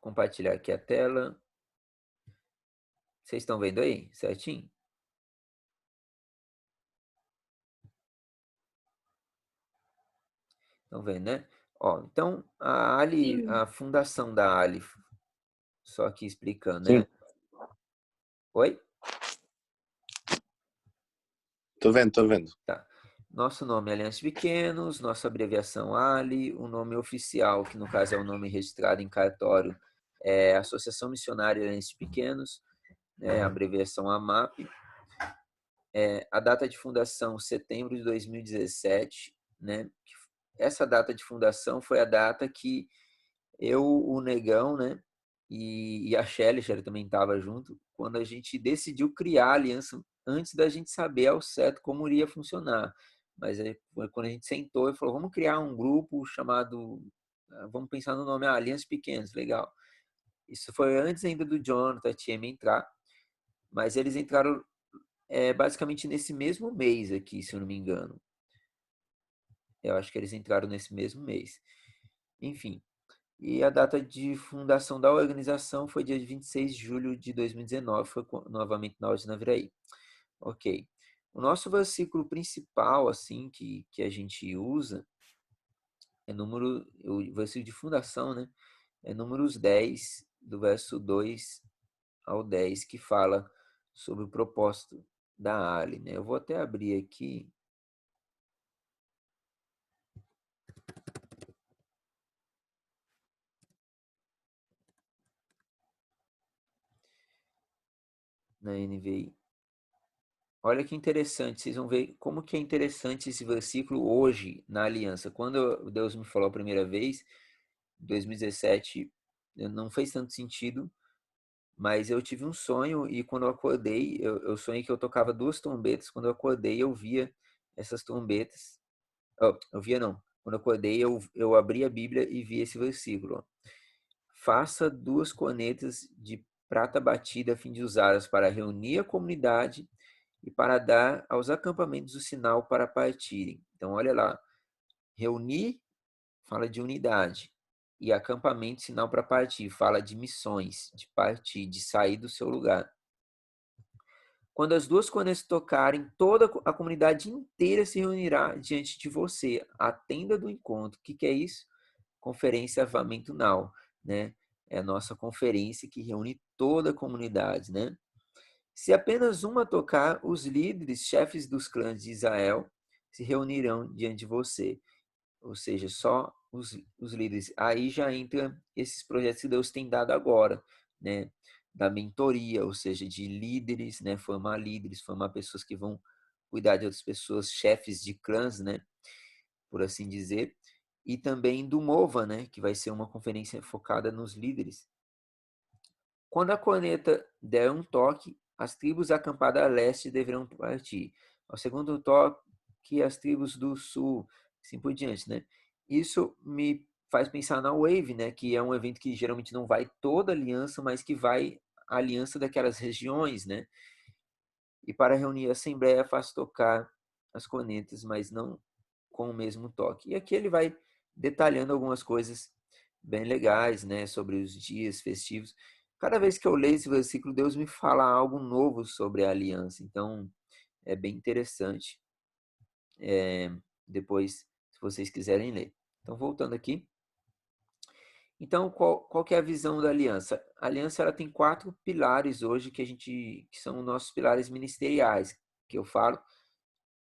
compartilhar aqui a tela. Vocês estão vendo aí, certinho? Estão vendo, né? Ó, então, a fundação da Ali, só aqui explicando, Sim, né? Oi? tô vendo, tô vendo. Tá. Nosso nome é Aliança de Pequenos, nossa abreviação Ali, o nome oficial, que no caso é o nome registrado em cartório, é Associação Missionária Aliança de Pequenos, né? Abreviação AMAP. A data de fundação, setembro de 2017, né? Essa data de fundação foi a data que eu, o Negão, né? E a Shelly também estava junto, quando a gente decidiu criar a aliança antes da gente saber ao certo como iria funcionar. Mas aí, quando a gente sentou e falou, vamos criar um grupo chamado, vamos pensar no nome, Aliança Pequenos, legal. Isso foi antes ainda do Jonathan TM entrar, mas eles entraram basicamente nesse mesmo mês aqui, se eu não me engano. Eu acho que eles entraram nesse mesmo mês. Enfim, e a data de fundação da organização foi dia 26 de julho de 2019, foi novamente na Ordem Naviraí. Ok. O nosso versículo principal, assim, que a gente usa, o versículo de fundação, né? É Números 10, do verso 2 ao 10, que fala sobre o propósito da Ali, né? Eu vou até abrir aqui. Na NVI. Olha que interessante, vocês vão ver como que é interessante esse versículo hoje na aliança. Quando Deus me falou a primeira vez, em 2017, não fez tanto sentido, mas eu tive um sonho e quando eu acordei, eu sonhei que eu tocava duas trombetas. Quando eu acordei, eu via essas trombetas. Oh, eu via não. Quando eu acordei, eu abri a Bíblia e vi esse versículo. Ó. Faça duas cornetas de prata batida a fim de usá-las para reunir a comunidade e para dar aos acampamentos o sinal para partirem. Então, olha lá, reunir fala de unidade e acampamento, sinal para partir, fala de missões, de partir, de sair do seu lugar. Quando as duas cornetas tocarem, toda a comunidade inteira se reunirá diante de você, a tenda do encontro. O que é isso? Conferência Avamento Now, né? É a nossa conferência que reúne toda a comunidade, né? Se apenas uma tocar, os líderes, chefes dos clãs de Israel, se reunirão diante de você. Ou seja, só os líderes. Aí já entra esses projetos que Deus tem dado agora, né? Da mentoria, ou seja, de líderes, né? Formar pessoas que vão cuidar de outras pessoas, chefes de clãs, né? Por assim dizer. E também do MOVA, né? Que vai ser uma conferência focada nos líderes. Quando a corneta der um toque, as tribos acampadas a leste deverão partir. Ao segundo toque, as tribos do sul, assim por diante, né? Isso me faz pensar na Wave, né? Que é um evento que geralmente não vai toda a aliança, mas que vai a aliança daquelas regiões, né? E para reunir a assembleia faz tocar as cornetas, mas não com o mesmo toque. E aqui ele vai detalhando algumas coisas bem legais, né, sobre os dias festivos. Cada vez que eu leio esse versículo, Deus me fala algo novo sobre a aliança. Então, é bem interessante. Depois, se vocês quiserem ler. Então, voltando aqui. Então, qual que é a visão da aliança? A aliança ela tem quatro pilares hoje que são os nossos pilares ministeriais, que eu falo,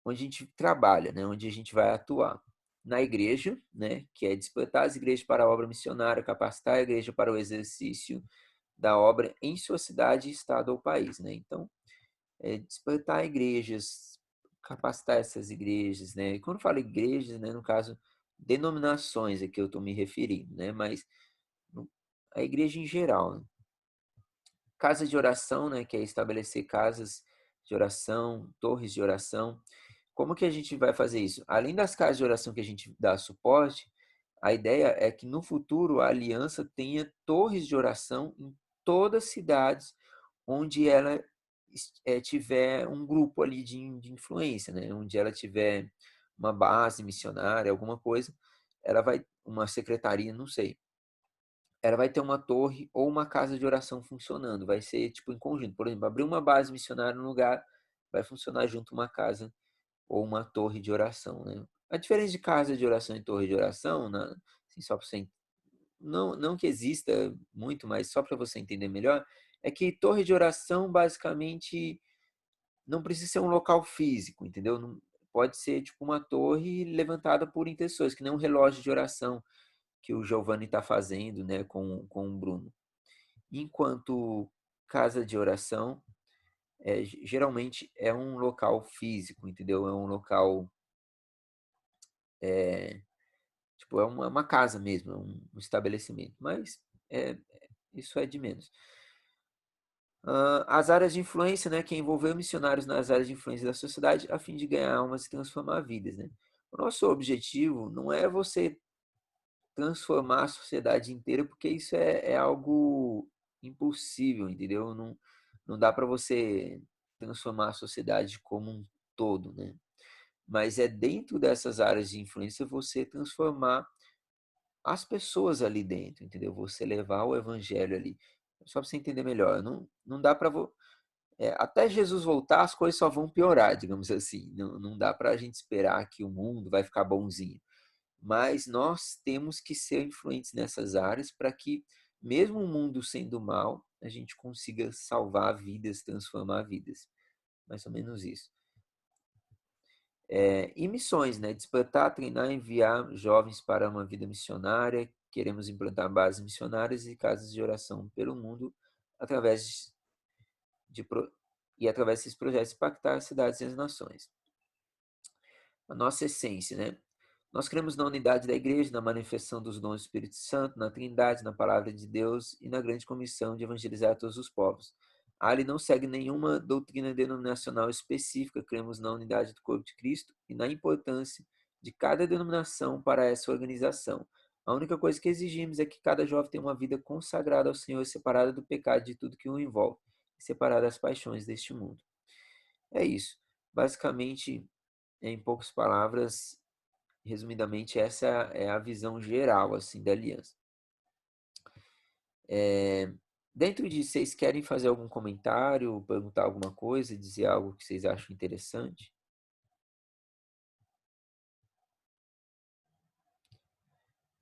onde a gente trabalha, né, onde a gente vai atuar. Na igreja, né, que é despertar as igrejas para a obra missionária, capacitar a igreja para o exercício da obra em sua cidade, estado ou país, né? Então, despertar igrejas, capacitar essas igrejas, né? E quando eu falo igrejas, né, no caso, denominações é que eu estou me referindo, né? Mas a igreja em geral, né? Casa de oração, né, que é estabelecer casas de oração, torres de oração. Como que a gente vai fazer isso? Além das casas de oração que a gente dá suporte, a ideia é que no futuro a aliança tenha torres de oração em todas as cidades onde ela tiver um grupo ali de influência, né? Onde ela tiver uma base missionária, alguma coisa, ela vai, uma secretaria, não sei. ela vai ter uma torre ou uma casa de oração funcionando. Vai ser tipo em conjunto. Por exemplo, abrir uma base missionária no lugar, vai funcionar junto uma casa ou uma torre de oração, né? A diferença de casa de oração e torre de oração, assim, só para você, não que exista muito, mas só para você entender melhor, é que torre de oração basicamente não precisa ser um local físico, entendeu? Pode ser tipo uma torre levantada por intercessores, que nem um relógio de oração que o Giovanni está fazendo, né, com o Bruno. Enquanto casa de oração, geralmente é um local físico, entendeu? É um local, tipo, é uma casa mesmo, é um estabelecimento. Mas é, isso é de menos. As áreas de influência, né, que envolveu missionários nas áreas de influência da sociedade a fim de ganhar almas e transformar vidas, né? O nosso objetivo não é você transformar a sociedade inteira, porque isso é algo impossível, entendeu? Não dá para você transformar a sociedade como um todo, né? Mas é dentro dessas áreas de influência você transformar as pessoas ali dentro, entendeu? Você levar o evangelho ali. Só para você entender melhor, não dá para até Jesus voltar, as coisas só vão piorar, digamos assim. Não dá para a gente esperar que o mundo vai ficar bonzinho. Mas nós temos que ser influentes nessas áreas para que, mesmo o mundo sendo mal, a gente consiga salvar vidas, transformar vidas. Mais ou menos isso. E missões, né? Despertar, treinar, enviar jovens para uma vida missionária. Queremos implantar bases missionárias e casas de oração pelo mundo através de, e através desses projetos impactar as cidades e as nações. A nossa essência, né? Nós cremos na unidade da igreja, na manifestação dos dons do Espírito Santo, na Trindade, na palavra de Deus e na grande comissão de evangelizar todos os povos. Ali não segue nenhuma doutrina denominacional específica, cremos na unidade do corpo de Cristo e na importância de cada denominação para essa organização. A única coisa que exigimos é que cada jovem tenha uma vida consagrada ao Senhor, separada do pecado de tudo que o envolve, separada das paixões deste mundo. É isso. Basicamente, em poucas palavras, resumidamente, essa é a visão geral assim da aliança. Dentro disso, vocês querem fazer algum comentário, perguntar alguma coisa, dizer algo que vocês acham interessante?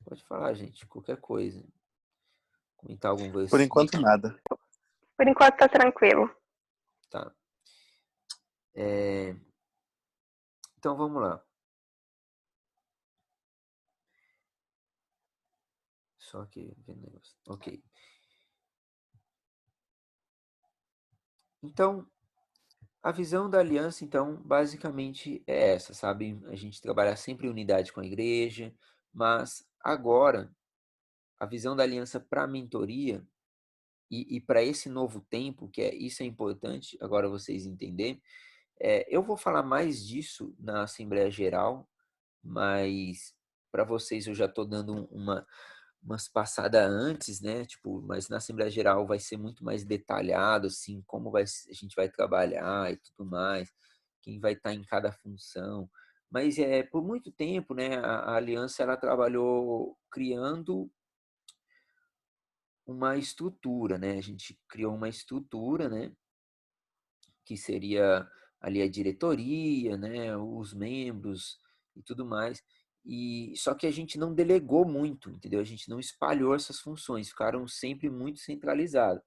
Pode falar, gente, qualquer coisa. Comentar algum Por versículo. enquanto, nada. Por enquanto tá tranquilo. Tá. Então vamos lá. Só que ok. Então, a visão da aliança, então, basicamente é essa, sabe? A gente trabalhar sempre em unidade com a igreja, mas agora a visão da aliança para a mentoria e para esse novo tempo, isso é importante agora vocês entenderem. Eu vou falar mais disso na Assembleia Geral, mas para vocês eu já estou dando umas passadas antes, né? Tipo, mas na Assembleia Geral vai ser muito mais detalhado, assim, a gente vai trabalhar e tudo mais, quem vai estar em cada função. Mas por muito tempo, né, a Aliança ela trabalhou criando uma estrutura, né? A gente criou uma estrutura, né? Que seria ali a diretoria, né? Os membros e tudo mais. E só que a gente não delegou muito, entendeu? A gente não espalhou essas funções, ficaram sempre muito centralizadas.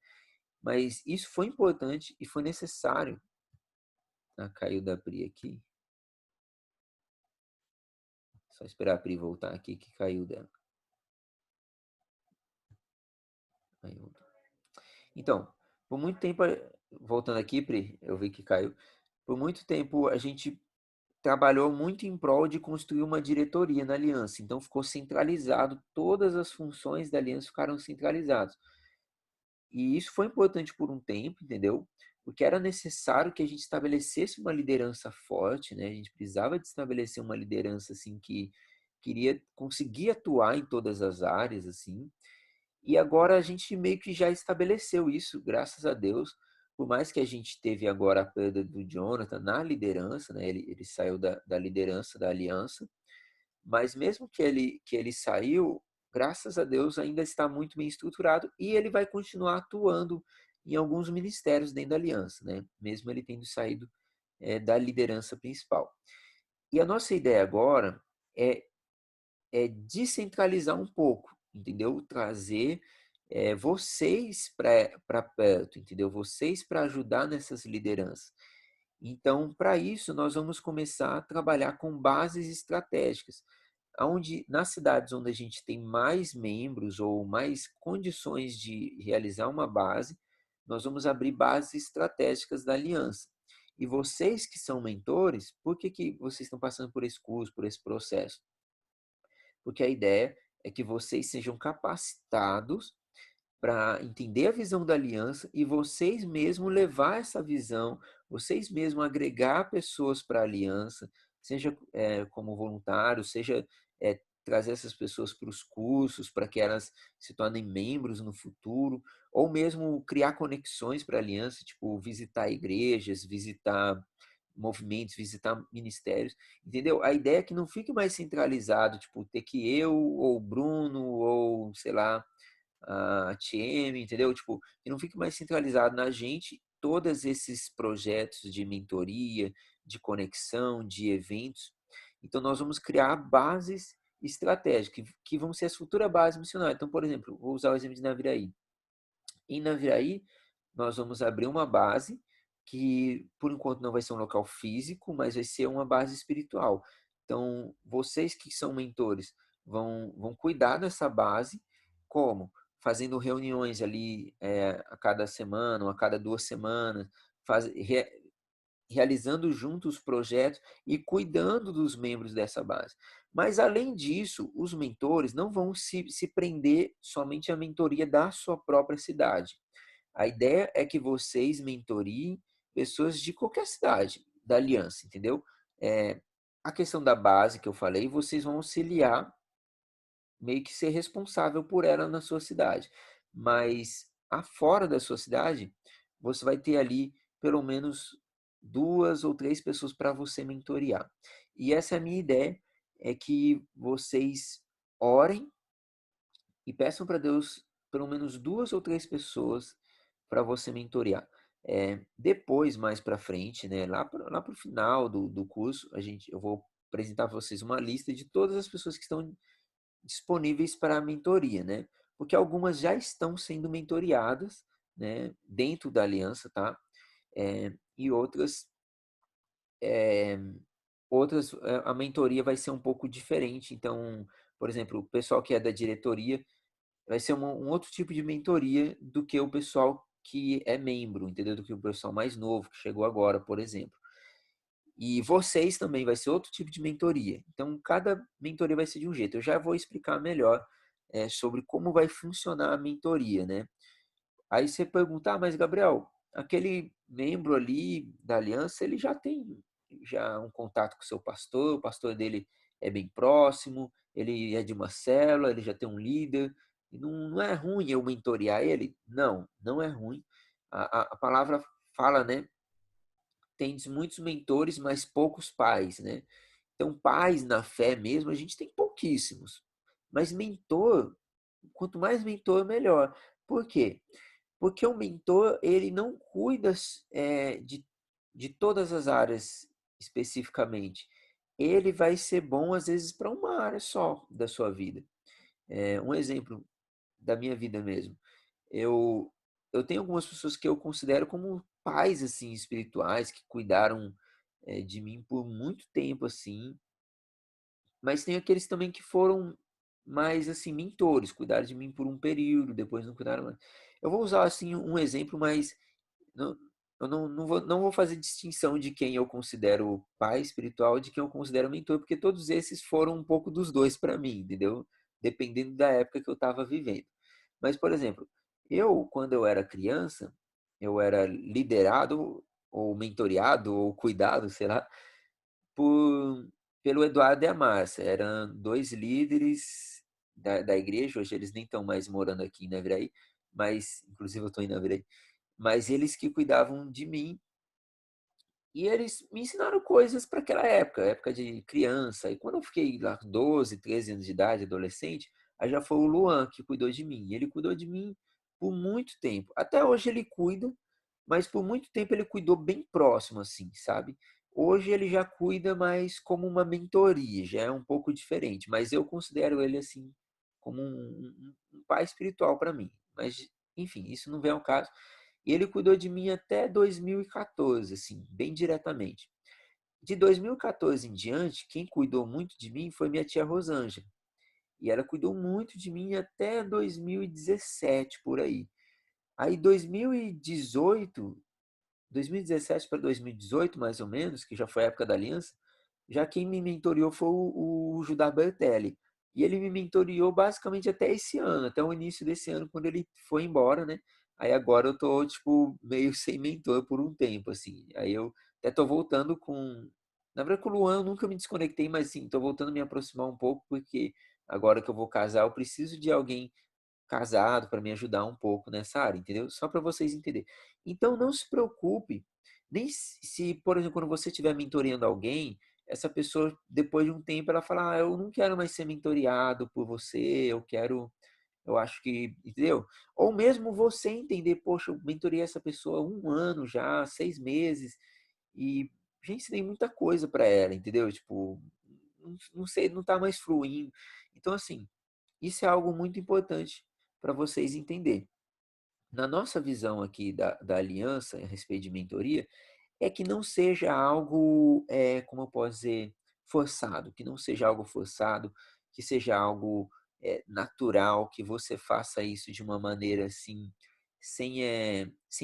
Mas isso foi importante e foi necessário. Ah, caiu da Pri aqui. Só esperar a Pri voltar aqui que caiu dela. Então, por muito tempo, voltando aqui, Pri, eu vi que caiu. Por muito tempo a gente trabalhou muito em prol de construir uma diretoria na aliança. Então ficou centralizado, todas as funções da aliança ficaram centralizadas. E isso foi importante por um tempo, entendeu? Porque era necessário que a gente estabelecesse uma liderança forte, né? A gente precisava de estabelecer uma liderança assim que queria conseguir atuar em todas as áreas assim. E agora a gente meio que já estabeleceu isso, graças a Deus. Por mais que a gente teve agora a perda do Jonathan na liderança, né? Ele saiu da liderança da aliança, mas mesmo que ele saiu, graças a Deus, ainda está muito bem estruturado e ele vai continuar atuando em alguns ministérios dentro da aliança, né? Mesmo ele tendo saído da liderança principal. E a nossa ideia agora é, é descentralizar um pouco, entendeu? Trazer vocês para perto, entendeu? Vocês para ajudar nessas lideranças. Então, para isso, nós vamos começar a trabalhar com bases estratégicas, onde nas cidades onde a gente tem mais membros ou mais condições de realizar uma base, nós vamos abrir bases estratégicas da aliança. E vocês que são mentores, por que vocês estão passando por esse curso, por esse processo? Porque a ideia é que vocês sejam capacitados para entender a visão da aliança e vocês mesmos levar essa visão, vocês mesmos agregar pessoas para a aliança, seja como voluntários, seja trazer essas pessoas para os cursos, para que elas se tornem membros no futuro, ou mesmo criar conexões para a aliança, tipo visitar igrejas, visitar movimentos, visitar ministérios, entendeu? A ideia é que não fique mais centralizado, tipo, ter que eu, ou o Bruno, ou, sei lá, a TM, entendeu? Tipo, que não fique mais centralizado na gente todos esses projetos de mentoria, de conexão, de eventos. Então, nós vamos criar bases estratégicas, que vão ser as futuras bases missionárias. Então, por exemplo, vou usar o exemplo de Naviraí. Em Naviraí, nós vamos abrir uma base que, por enquanto, não vai ser um local físico, mas vai ser uma base espiritual. Então, vocês que são mentores vão cuidar dessa base, como? Fazendo reuniões ali a cada semana, ou a cada 2 semanas, realizando juntos os projetos e cuidando dos membros dessa base. Mas, além disso, os mentores não vão se prender somente à mentoria da sua própria cidade. A ideia é que vocês mentoriem pessoas de qualquer cidade da aliança, entendeu? A questão da base que eu falei, vocês vão auxiliar, meio que ser responsável por ela na sua cidade. Mas, afora da sua cidade, você vai ter ali pelo menos 2 ou 3 pessoas para você mentorear. E essa é a minha ideia, é que vocês orem e peçam para Deus pelo menos 2 ou 3 pessoas para você mentorear. Depois, mais para frente, né, lá para o final do curso, eu vou apresentar para vocês uma lista de todas as pessoas que estão disponíveis para a mentoria, né? Porque algumas já estão sendo mentoriadas, né, dentro da aliança, tá? E é, outras, a mentoria vai ser um pouco diferente. Então, por exemplo, o pessoal que é da diretoria vai ser um outro tipo de mentoria do que o pessoal que é membro, entendeu? Do que o pessoal mais novo, que chegou agora, por exemplo. E vocês também vai ser outro tipo de mentoria. Então, cada mentoria vai ser de um jeito. Eu já vou explicar melhor sobre como vai funcionar a mentoria, né? Aí você pergunta, mas Gabriel, aquele membro ali da aliança, ele já tem um contato com o seu pastor, o pastor dele é bem próximo, ele é de uma célula, ele já tem um líder, e não é ruim eu mentorear ele? Não, não é ruim. A palavra fala, né? Tem muitos mentores, mas poucos pais, né? Então, pais na fé mesmo, a gente tem pouquíssimos. Mas mentor, quanto mais mentor, melhor. Por quê? Porque o mentor, ele não cuida de todas as áreas especificamente. Ele vai ser bom, às vezes, para uma área só da sua vida. Um exemplo da minha vida mesmo. Eu, eu tenho algumas pessoas que eu considero como pais, assim, espirituais, que cuidaram, de mim por muito tempo, assim, mas tem aqueles também que foram mais, assim, mentores, cuidaram de mim por um período, depois não cuidaram mais. Eu vou usar, assim, um exemplo, mas não, eu não vou fazer distinção de quem eu considero pai espiritual e de quem eu considero mentor, porque todos esses foram um pouco dos dois para mim, entendeu? Dependendo da época que eu estava vivendo. Mas, por exemplo, quando eu era criança, eu era liderado, ou mentoreado, ou cuidado, sei lá, por, pelo Eduardo e a Márcia. Eram 2 líderes da igreja, hoje eles nem estão mais morando aqui em Naviraí, mas, inclusive eu estou em Naviraí, mas eles que cuidavam de mim e eles me ensinaram coisas para aquela época, época de criança. E quando eu fiquei lá com 12, 13 anos de idade, adolescente, Aí já foi o Luan que cuidou de mim. Ele cuidou de mim por muito tempo. Até hoje ele cuida, mas por muito tempo ele cuidou bem próximo, assim, sabe? Hoje ele já cuida mais como uma mentoria, já é um pouco diferente, mas eu considero ele, assim, como um pai espiritual para mim. Mas, enfim, isso não vem ao caso. E ele cuidou de mim até 2014, assim, bem diretamente. De 2014 em diante, quem cuidou muito de mim foi minha tia Rosângela. E ela cuidou muito de mim até 2017, por aí. Aí 2017 para 2018, mais ou menos, que já foi a época da aliança, já quem me mentoriou foi o Judá Bertelli. E ele me mentoriou basicamente até esse ano, até o início desse ano, quando ele foi embora, né? Aí agora eu tô, tipo, meio sem mentor por um tempo, assim. Aí eu até tô voltando com... Na verdade, com o Luan eu nunca me desconectei, mas sim, tô voltando a me aproximar um pouco, porque agora que eu vou casar, eu preciso de alguém casado para me ajudar um pouco nessa área, entendeu? Só para vocês entenderem. Então não se preocupe, nem se, por exemplo, quando você estiver mentoreando alguém, essa pessoa, depois de um tempo, ela fala, eu não quero mais ser mentoreado por você, eu acho que, entendeu? Ou mesmo você entender, poxa, eu mentorei essa pessoa há um ano já, 6 meses, e já ensinei muita coisa para ela, entendeu? Tipo, não sei, não tá mais fluindo. Então, assim, isso é algo muito importante para vocês entenderem. Na nossa visão aqui da aliança a respeito de mentoria, é que não seja algo, como eu posso dizer, forçado, que não seja algo forçado, que seja algo natural, que você faça isso de uma maneira assim, sem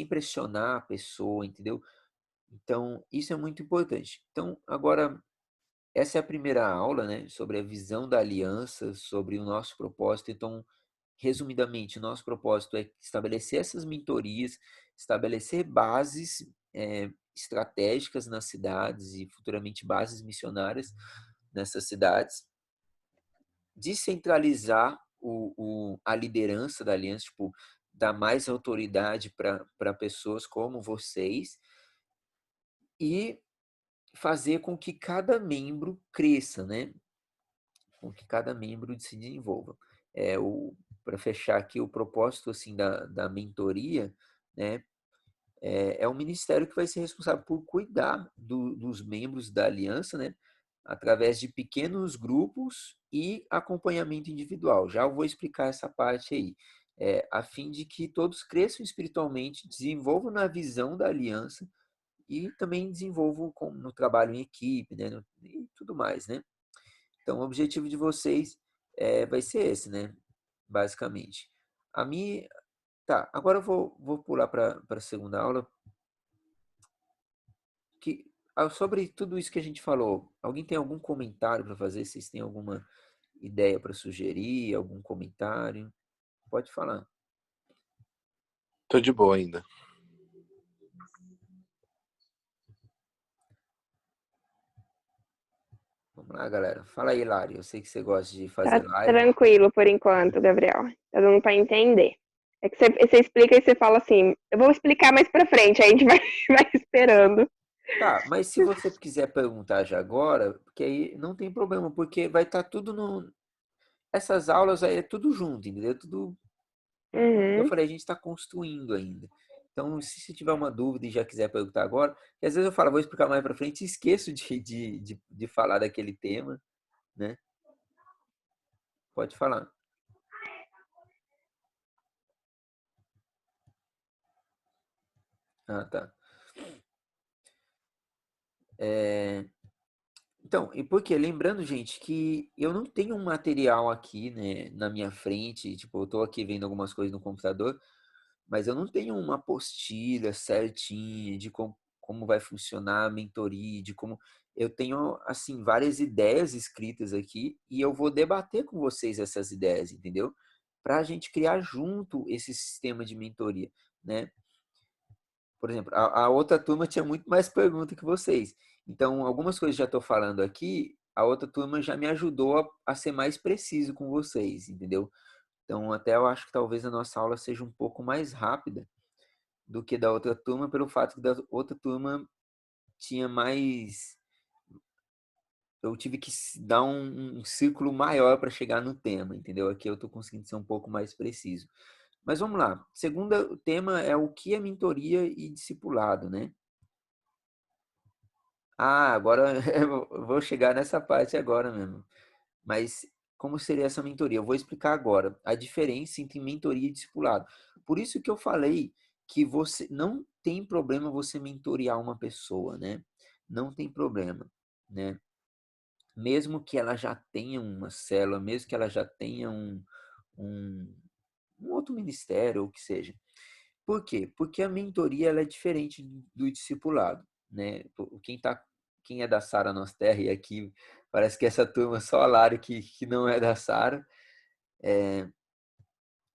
pressionar a pessoa, entendeu? Então, isso é muito importante. Então, agora, essa é a primeira aula, né, sobre a visão da aliança, sobre o nosso propósito. Então, resumidamente, o nosso propósito é estabelecer essas mentorias, estabelecer bases estratégicas nas cidades e futuramente bases missionárias nessas cidades, descentralizar a liderança da aliança, tipo, dar mais autoridade para pessoas como vocês e fazer com que cada membro cresça, né? Com que cada membro se desenvolva. Para fechar aqui, o propósito assim da mentoria, né, é um ministério que vai ser responsável por cuidar dos membros da aliança, né, através de pequenos grupos e acompanhamento individual. Já eu vou explicar essa parte aí, a fim de que todos cresçam espiritualmente, desenvolvam na visão da aliança e também desenvolvam no trabalho em equipe, né, e tudo mais, né? Então, o objetivo de vocês vai ser esse, né? Basicamente. A minha. Tá, agora eu vou pular para a segunda aula. Sobre tudo isso que a gente falou, alguém tem algum comentário para fazer? Vocês têm alguma ideia para sugerir? Algum comentário? Pode falar. Tô de boa ainda. Vamos lá, galera. Fala aí, Lari. Eu sei que você gosta de Tá fazer live. tranquilo por enquanto, Gabriel. Tá dando pra entender. É que você explica e você fala assim, eu vou explicar mais pra frente, aí a gente vai esperando. Tá, mas se você quiser perguntar já agora, porque aí não tem problema, porque vai estar tudo no. Essas aulas aí é tudo junto, entendeu? Tudo. Eu Uhum. falei, a gente está construindo ainda. Então, se você tiver uma dúvida e já quiser perguntar agora, porque às vezes eu falo, vou explicar mais para frente e esqueço de falar daquele tema, né? Pode falar. Ah, tá. Então, e porque, lembrando, gente, que eu não tenho um material aqui, né, na minha frente, tipo, eu tô aqui vendo algumas coisas no computador, mas eu não tenho uma apostila certinha de como vai funcionar a mentoria, de como eu tenho assim várias ideias escritas aqui e eu vou debater com vocês essas ideias, entendeu? Para a gente criar junto esse sistema de mentoria, né? Por exemplo, a outra turma tinha muito mais perguntas que vocês. Então, algumas coisas já estou falando aqui, a outra turma já me ajudou a ser mais preciso com vocês, entendeu? Então, até eu acho que talvez a nossa aula seja um pouco mais rápida do que da outra turma, pelo fato que da outra turma tinha eu tive que dar um círculo maior para chegar no tema, entendeu? Aqui eu estou conseguindo ser um pouco mais preciso. Mas vamos lá. Segundo tema é o que é mentoria e discipulado, né? Agora eu vou chegar nessa parte agora mesmo. Mas como seria essa mentoria? Eu vou explicar agora a diferença entre mentoria e discipulado. Por isso que eu falei que você não tem problema você mentorear uma pessoa, né? Não tem problema, né? Mesmo que ela já tenha uma célula, mesmo que ela já tenha um, um outro ministério ou o que seja. Por quê? Porque a mentoria ela é diferente do discipulado, né? Quem é da Sara Nosterra e aqui parece que essa turma só a Lari que não é da Sara,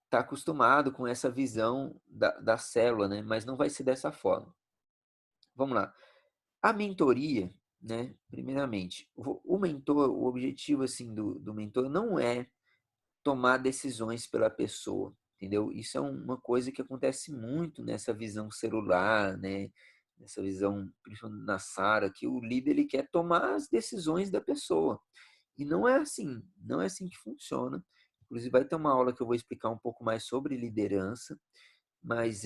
está acostumado com essa visão da célula, né? Mas não vai ser dessa forma. Vamos lá. A mentoria, né? Primeiramente, o mentor, o objetivo assim do mentor não é tomar decisões pela pessoa, entendeu? Isso é uma coisa que acontece muito nessa visão celular, né? Nessa visão, principalmente na Sara, que o líder ele quer tomar as decisões da pessoa. E não é assim, não é assim que funciona. Inclusive vai ter uma aula que eu vou explicar um pouco mais sobre liderança, mas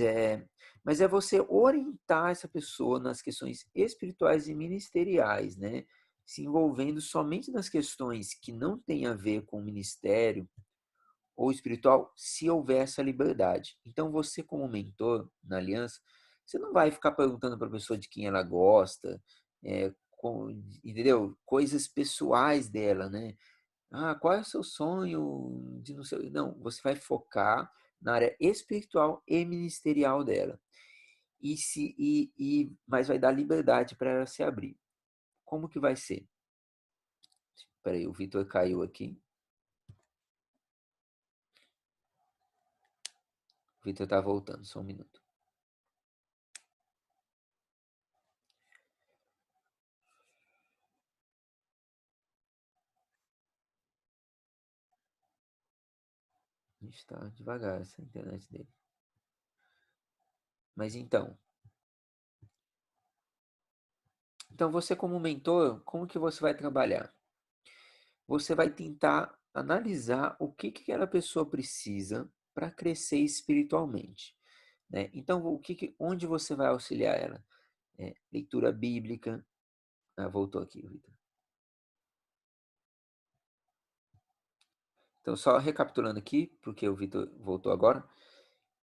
mas é você orientar essa pessoa nas questões espirituais e ministeriais, né? Se envolvendo somente nas questões que não têm a ver com o ministério, ou espiritual, se houver essa liberdade. Então, você, como mentor na aliança, você não vai ficar perguntando para a pessoa de quem ela gosta, entendeu? Coisas pessoais dela, né? Qual é o seu sonho de não sei. Não, você vai focar na área espiritual e ministerial dela. Mas vai dar liberdade para ela se abrir. Como que vai ser? Espera aí, o Vitor caiu aqui. O Vitor está voltando, só um minuto. Está devagar essa internet dele. Mas então você como mentor, como que você vai trabalhar? Você vai tentar analisar o que aquela pessoa precisa para crescer espiritualmente, né? Então, onde você vai auxiliar ela? Leitura bíblica. Voltou aqui, Vitor. Então, só recapitulando aqui, porque o Vitor voltou agora.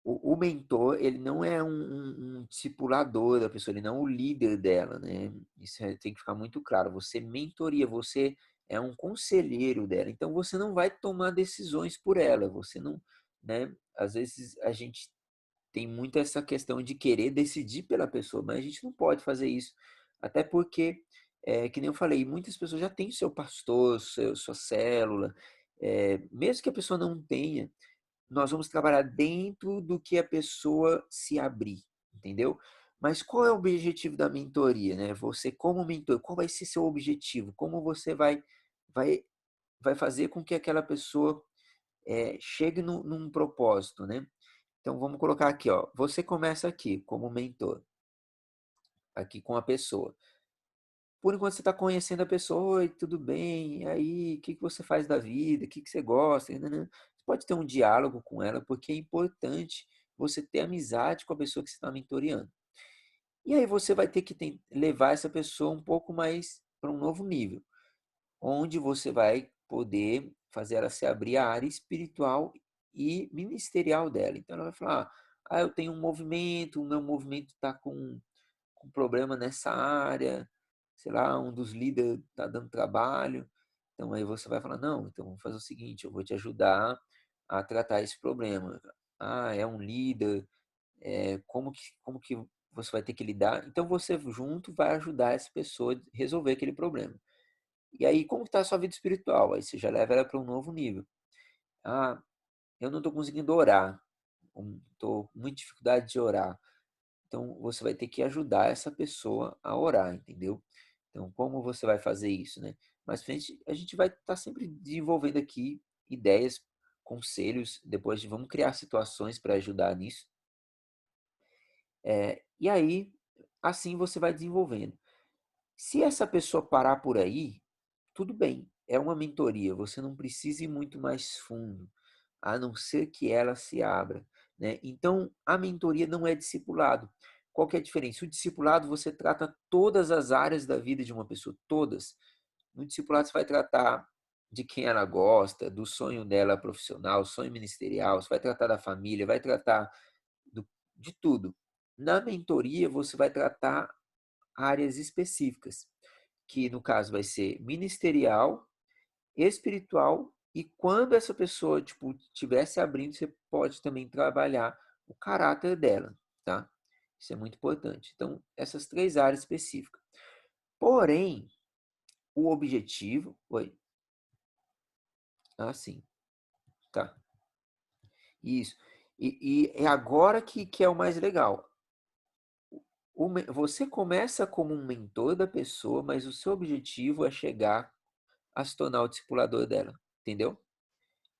O mentor, ele não é um discipulador da pessoa, ele não é o líder dela, né? Isso tem que ficar muito claro. Você mentoria, você é um conselheiro dela. Então, você não vai tomar decisões por ela. Você não, né? Às vezes, a gente tem muito essa questão de querer decidir pela pessoa, mas a gente não pode fazer isso. Até porque, que nem eu falei, muitas pessoas já têm seu pastor, sua célula. Mesmo que a pessoa não tenha, nós vamos trabalhar dentro do que a pessoa se abrir, entendeu? Mas qual é o objetivo da mentoria, né? Você como mentor, qual vai ser seu objetivo? Como você vai, vai fazer com que aquela pessoa chegue num propósito, né? Então vamos colocar aqui, ó. Você começa aqui como mentor, aqui com a pessoa. Por enquanto você está conhecendo a pessoa, e tudo bem, e aí, o que você faz da vida, o que você gosta, né? Você pode ter um diálogo com ela, porque é importante você ter amizade com a pessoa que você está mentoreando. E aí você vai ter que levar essa pessoa um pouco mais para um novo nível, onde você vai poder fazer ela se abrir à área espiritual e ministerial dela. Então ela vai falar, eu tenho um movimento, o meu movimento está com problema nessa área, sei lá, um dos líderes está dando trabalho. Então aí você vai falar, não, então vamos fazer o seguinte, eu vou te ajudar a tratar esse problema. É um líder, como que você vai ter que lidar? Então você junto vai ajudar essa pessoa a resolver aquele problema. E aí, como está a sua vida espiritual? Aí você já leva ela para um novo nível. Eu não estou conseguindo orar, estou com muita dificuldade de orar. Então, você vai ter que ajudar essa pessoa a orar, entendeu? Então, como você vai fazer isso, né? Mas a gente vai estar sempre desenvolvendo aqui ideias, conselhos, depois vamos criar situações para ajudar nisso. E aí, assim você vai desenvolvendo. Se essa pessoa parar por aí, tudo bem, é uma mentoria, você não precisa ir muito mais fundo, a não ser que ela se abra, né? Então, a mentoria não é discipulado. Qual que é a diferença? O discipulado, você trata todas as áreas da vida de uma pessoa, todas. No discipulado, você vai tratar de quem ela gosta, do sonho dela profissional, sonho ministerial, você vai tratar da família, vai tratar de tudo. Na mentoria, você vai tratar áreas específicas, que no caso vai ser ministerial, espiritual, e quando essa pessoa tipo estiver se abrindo, você pode também trabalhar o caráter dela, tá? Isso é muito importante. Então, essas três áreas específicas. Porém, o objetivo, oi, sim, tá, isso. E é agora que é o mais legal. Você começa como um mentor da pessoa, mas o seu objetivo é chegar a se tornar o discipulador dela, entendeu?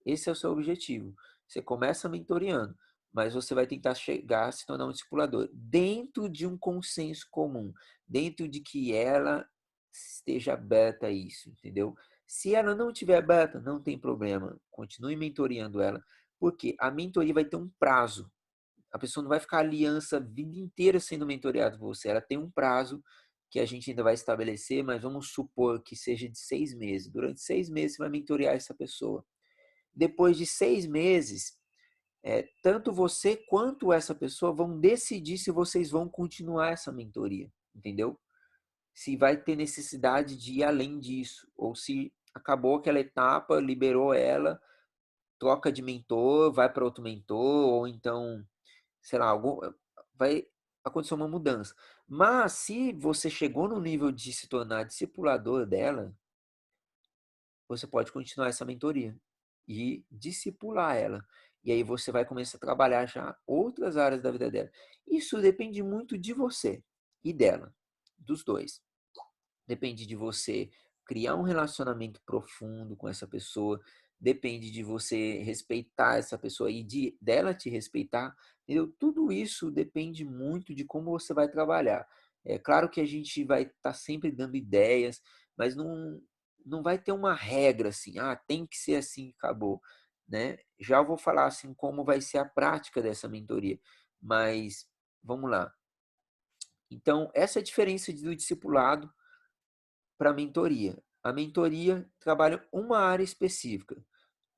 Esse é o seu objetivo. Você começa mentoreando, mas você vai tentar chegar a se tornar um discipulador dentro de um consenso comum, dentro de que ela esteja aberta a isso, entendeu? Se ela não estiver aberta, não tem problema. Continue mentoreando ela, porque a mentoria vai ter um prazo. A pessoa não vai ficar aliança a vida inteira sendo mentoreada por você. Ela tem um prazo que a gente ainda vai estabelecer, mas vamos supor que seja de 6 meses. Durante 6 meses você vai mentorear essa pessoa. Depois de 6 meses, tanto você quanto essa pessoa vão decidir se vocês vão continuar essa mentoria, entendeu? Se vai ter necessidade de ir além disso, ou se acabou aquela etapa, liberou ela, troca de mentor, vai para outro mentor, ou então, sei lá, vai acontecer uma mudança. Mas se você chegou no nível de se tornar discipulador dela, você pode continuar essa mentoria e discipular ela. E aí você vai começar a trabalhar já outras áreas da vida dela. Isso depende muito de você e dela, dos dois. Depende de você criar um relacionamento profundo com essa pessoa, depende de você respeitar essa pessoa e dela te respeitar, entendeu? Tudo isso depende muito de como você vai trabalhar. É claro que a gente vai estar sempre dando ideias, mas não vai ter uma regra assim, tem que ser assim, acabou, né? Já vou falar assim como vai ser a prática dessa mentoria, mas vamos lá. Então, essa é a diferença do discipulado para a mentoria. A mentoria trabalha uma área específica,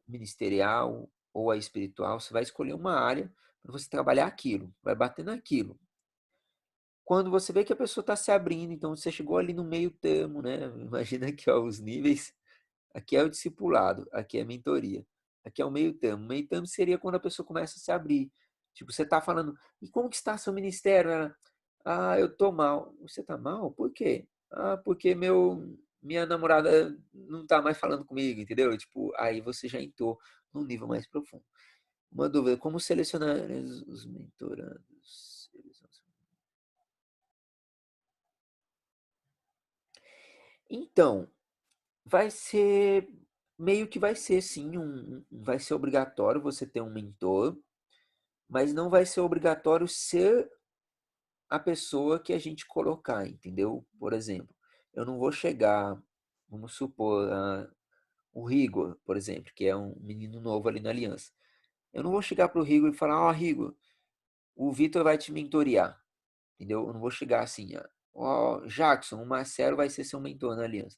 ministerial ou a espiritual. Você vai escolher uma área para você trabalhar aquilo, vai bater naquilo. Quando você vê que a pessoa está se abrindo, então você chegou ali no meio termo, né? Imagina aqui ó, os níveis. Aqui é o discipulado, aqui é a mentoria. Aqui é o meio termo. O meio termo seria quando a pessoa começa a se abrir. Tipo, você está falando, e como que está seu ministério? Ela, eu tô mal. Você tá mal? Por quê? Porque minha namorada não tá mais falando comigo, entendeu? Tipo, aí você já entrou num nível mais profundo. Uma dúvida, como selecionar os mentorandos? Então, vai ser meio que vai ser sim vai ser obrigatório você ter um mentor, mas não vai ser obrigatório ser a pessoa que a gente colocar, entendeu? Por exemplo, eu não vou chegar, vamos supor, o Rigor, por exemplo, que é um menino novo ali na Aliança. Eu não vou chegar pro Rigor e falar, Rigor, o Vitor vai te mentorear, entendeu? Eu não vou chegar assim, Jackson, o Marcelo vai ser seu mentor na Aliança.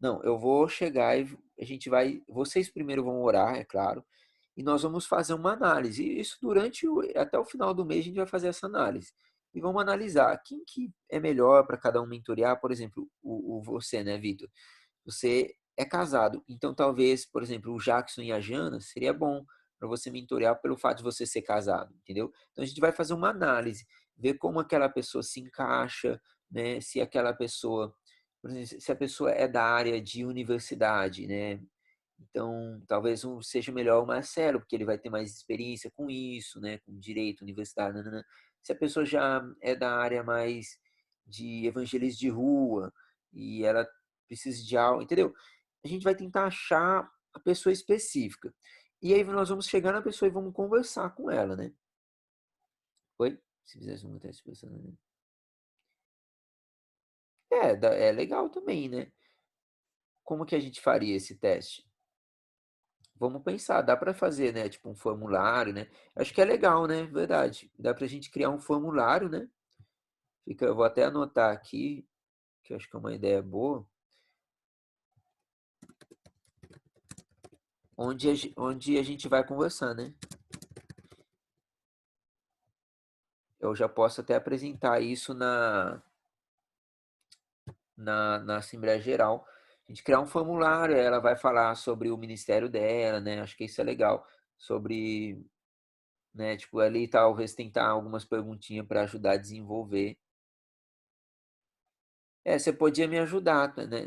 Não, eu vou chegar e a gente vai, vocês primeiro vão orar, é claro, e nós vamos fazer uma análise. E isso até o final do mês a gente vai fazer essa análise. E vamos analisar quem que é melhor para cada um mentorear, por exemplo, você, né, Vitor? Você é casado, então talvez, por exemplo, o Jackson e a Jana seria bom para você mentorear pelo fato de você ser casado, entendeu? Então a gente vai fazer uma análise, ver como aquela pessoa se encaixa, né? Se aquela pessoa, por exemplo, se a pessoa é da área de universidade, né? Então, talvez seja melhor o Marcelo, porque ele vai ter mais experiência com isso, né? Com direito, universidade, nanana. Se a pessoa já é da área mais de evangelismo de rua e ela precisa de algo, entendeu? A gente vai tentar achar a pessoa específica. E aí nós vamos chegar na pessoa e vamos conversar com ela, né? Oi? Se fizesse um teste pensando, né? É legal também, né? como que a gente faria esse teste? Vamos pensar, dá para fazer, né? Tipo um formulário, né? Acho que é legal, né? Verdade. Dá para a gente criar um formulário, né? Eu vou até anotar aqui, que eu acho que é uma ideia boa, onde a gente vai conversar, né? Eu já posso até apresentar isso na Assembleia Geral. A gente criar um formulário, ela vai falar sobre o ministério dela, né? Acho que isso é legal. Sobre, né? Tipo, ali talvez tentar algumas perguntinhas para ajudar a desenvolver. Você podia me ajudar, né?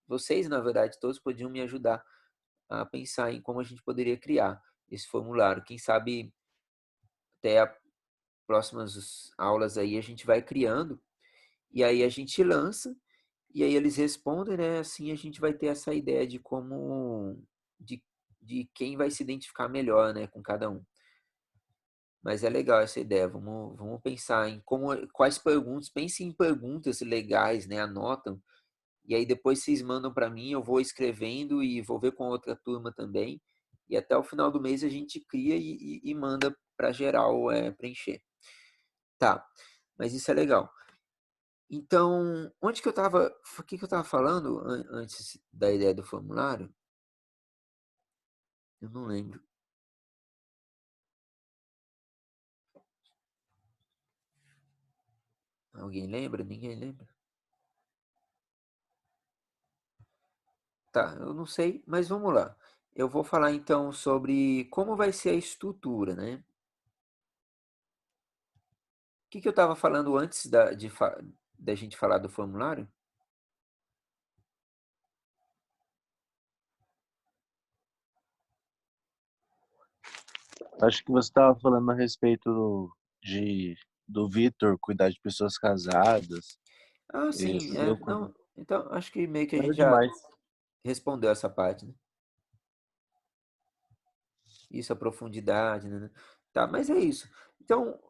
Vocês, na verdade, todos podiam me ajudar a pensar em como a gente poderia criar esse formulário. Quem sabe até as próximas aulas aí a gente vai criando e aí a gente lança e aí eles respondem, né? Assim a gente vai ter essa ideia de como de, de quem vai se identificar melhor, né, com cada um. Mas é legal essa ideia. Vamos pensar em quais perguntas. Pensem em perguntas legais, né? Anotam. E aí depois vocês mandam para mim, eu vou escrevendo e vou ver com a outra turma também. E até o final do mês a gente cria e manda para geral preencher. Tá, mas isso é legal. Então, onde que eu estava? O que que eu estava falando antes da ideia do formulário? Eu não lembro. Alguém lembra? Ninguém lembra? Tá, eu não sei, mas vamos lá. Eu vou falar então sobre como vai ser a estrutura, né? O que que eu estava falando antes da gente falar do formulário? Acho que você estava falando a respeito do Vitor cuidar de pessoas casadas. Ah, E sim, eu não, então acho que meio que a nada gente já demais. respondeu essa parte, né? Isso, a profundidade, né? Tá, mas é isso. Então,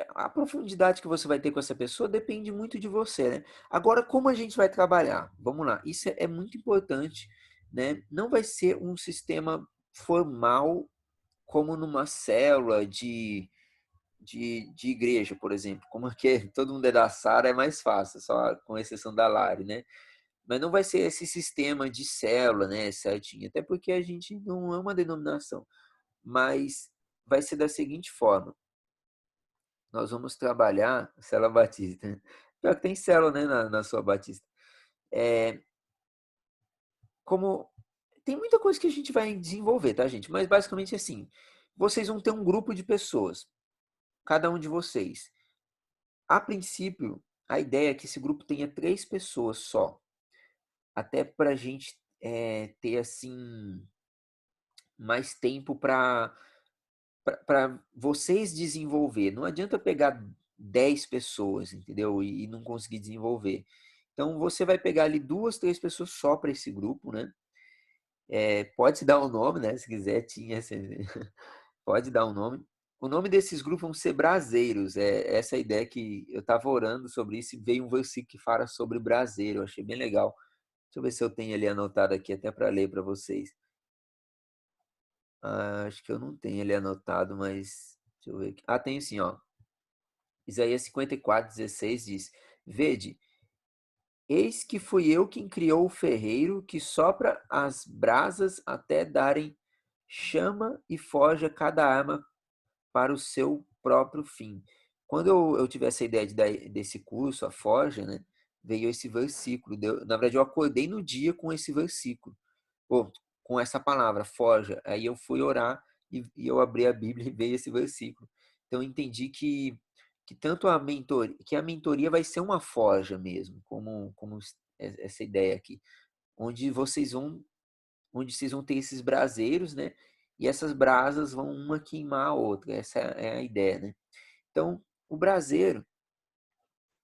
a profundidade que você vai ter com essa pessoa depende muito de você, né? Agora, como a gente vai trabalhar? Vamos lá, isso é muito importante, né? Não vai ser um sistema formal como numa célula de igreja, por exemplo. Como que todo mundo é da Sara, é mais fácil, só com exceção da Lari, né? Mas não vai ser esse sistema de célula, né, certinho, até porque a gente não é uma denominação, mas vai ser da seguinte forma: nós vamos trabalhar célula batista, né? Pior que tem célula, né, na sua batista. É, como tem muita coisa que a gente vai desenvolver, tá, gente? Mas basicamente assim, vocês vão ter um grupo de pessoas, cada um de vocês. A princípio, a ideia é que esse grupo tenha 3 pessoas só, até para a gente ter assim mais tempo para vocês desenvolver. Não adianta pegar 10 pessoas, entendeu? E não conseguir desenvolver. Então você vai pegar ali 2, 3 pessoas só para esse grupo, né? Pode se dar um nome, né? Se quiser, pode dar um nome. O nome desses grupos vão ser braseiros. Essa ideia que eu estava orando sobre isso e veio um versículo que fala sobre braseiro. Eu achei bem legal. Deixa eu ver se eu tenho ali anotado aqui até para ler para vocês. Acho que eu não tenho ele anotado, mas deixa eu ver aqui. Tenho sim, ó. Isaías 54:16 diz: Vede, eis que fui eu quem criou o ferreiro que sopra as brasas até darem chama e forja cada arma para o seu próprio fim. Quando eu tive essa ideia desse curso, a Forja, né, veio esse versículo. Na verdade, eu acordei no dia com esse versículo, com essa palavra, Forja. Aí eu fui orar e eu abri a Bíblia e veio esse versículo. Então eu entendi que tanto a mentoria vai ser uma forja mesmo, como essa ideia aqui, onde vocês vão ter esses braseiros, né? E essas brasas vão uma queimar a outra. Essa é a ideia, né? Então, o braseiro,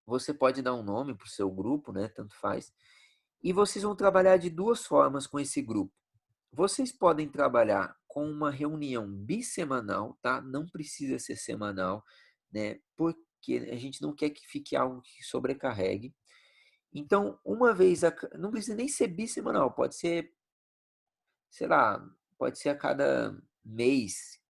você pode dar um nome para o seu grupo, né? Tanto faz. E vocês vão trabalhar de 2 formas com esse grupo. Vocês podem trabalhar com uma reunião bissemanal, tá? Não precisa ser semanal, né? Porque a gente não quer que fique algo que sobrecarregue. Então, não precisa nem ser bissemanal, pode ser, sei lá, pode ser a cada mês,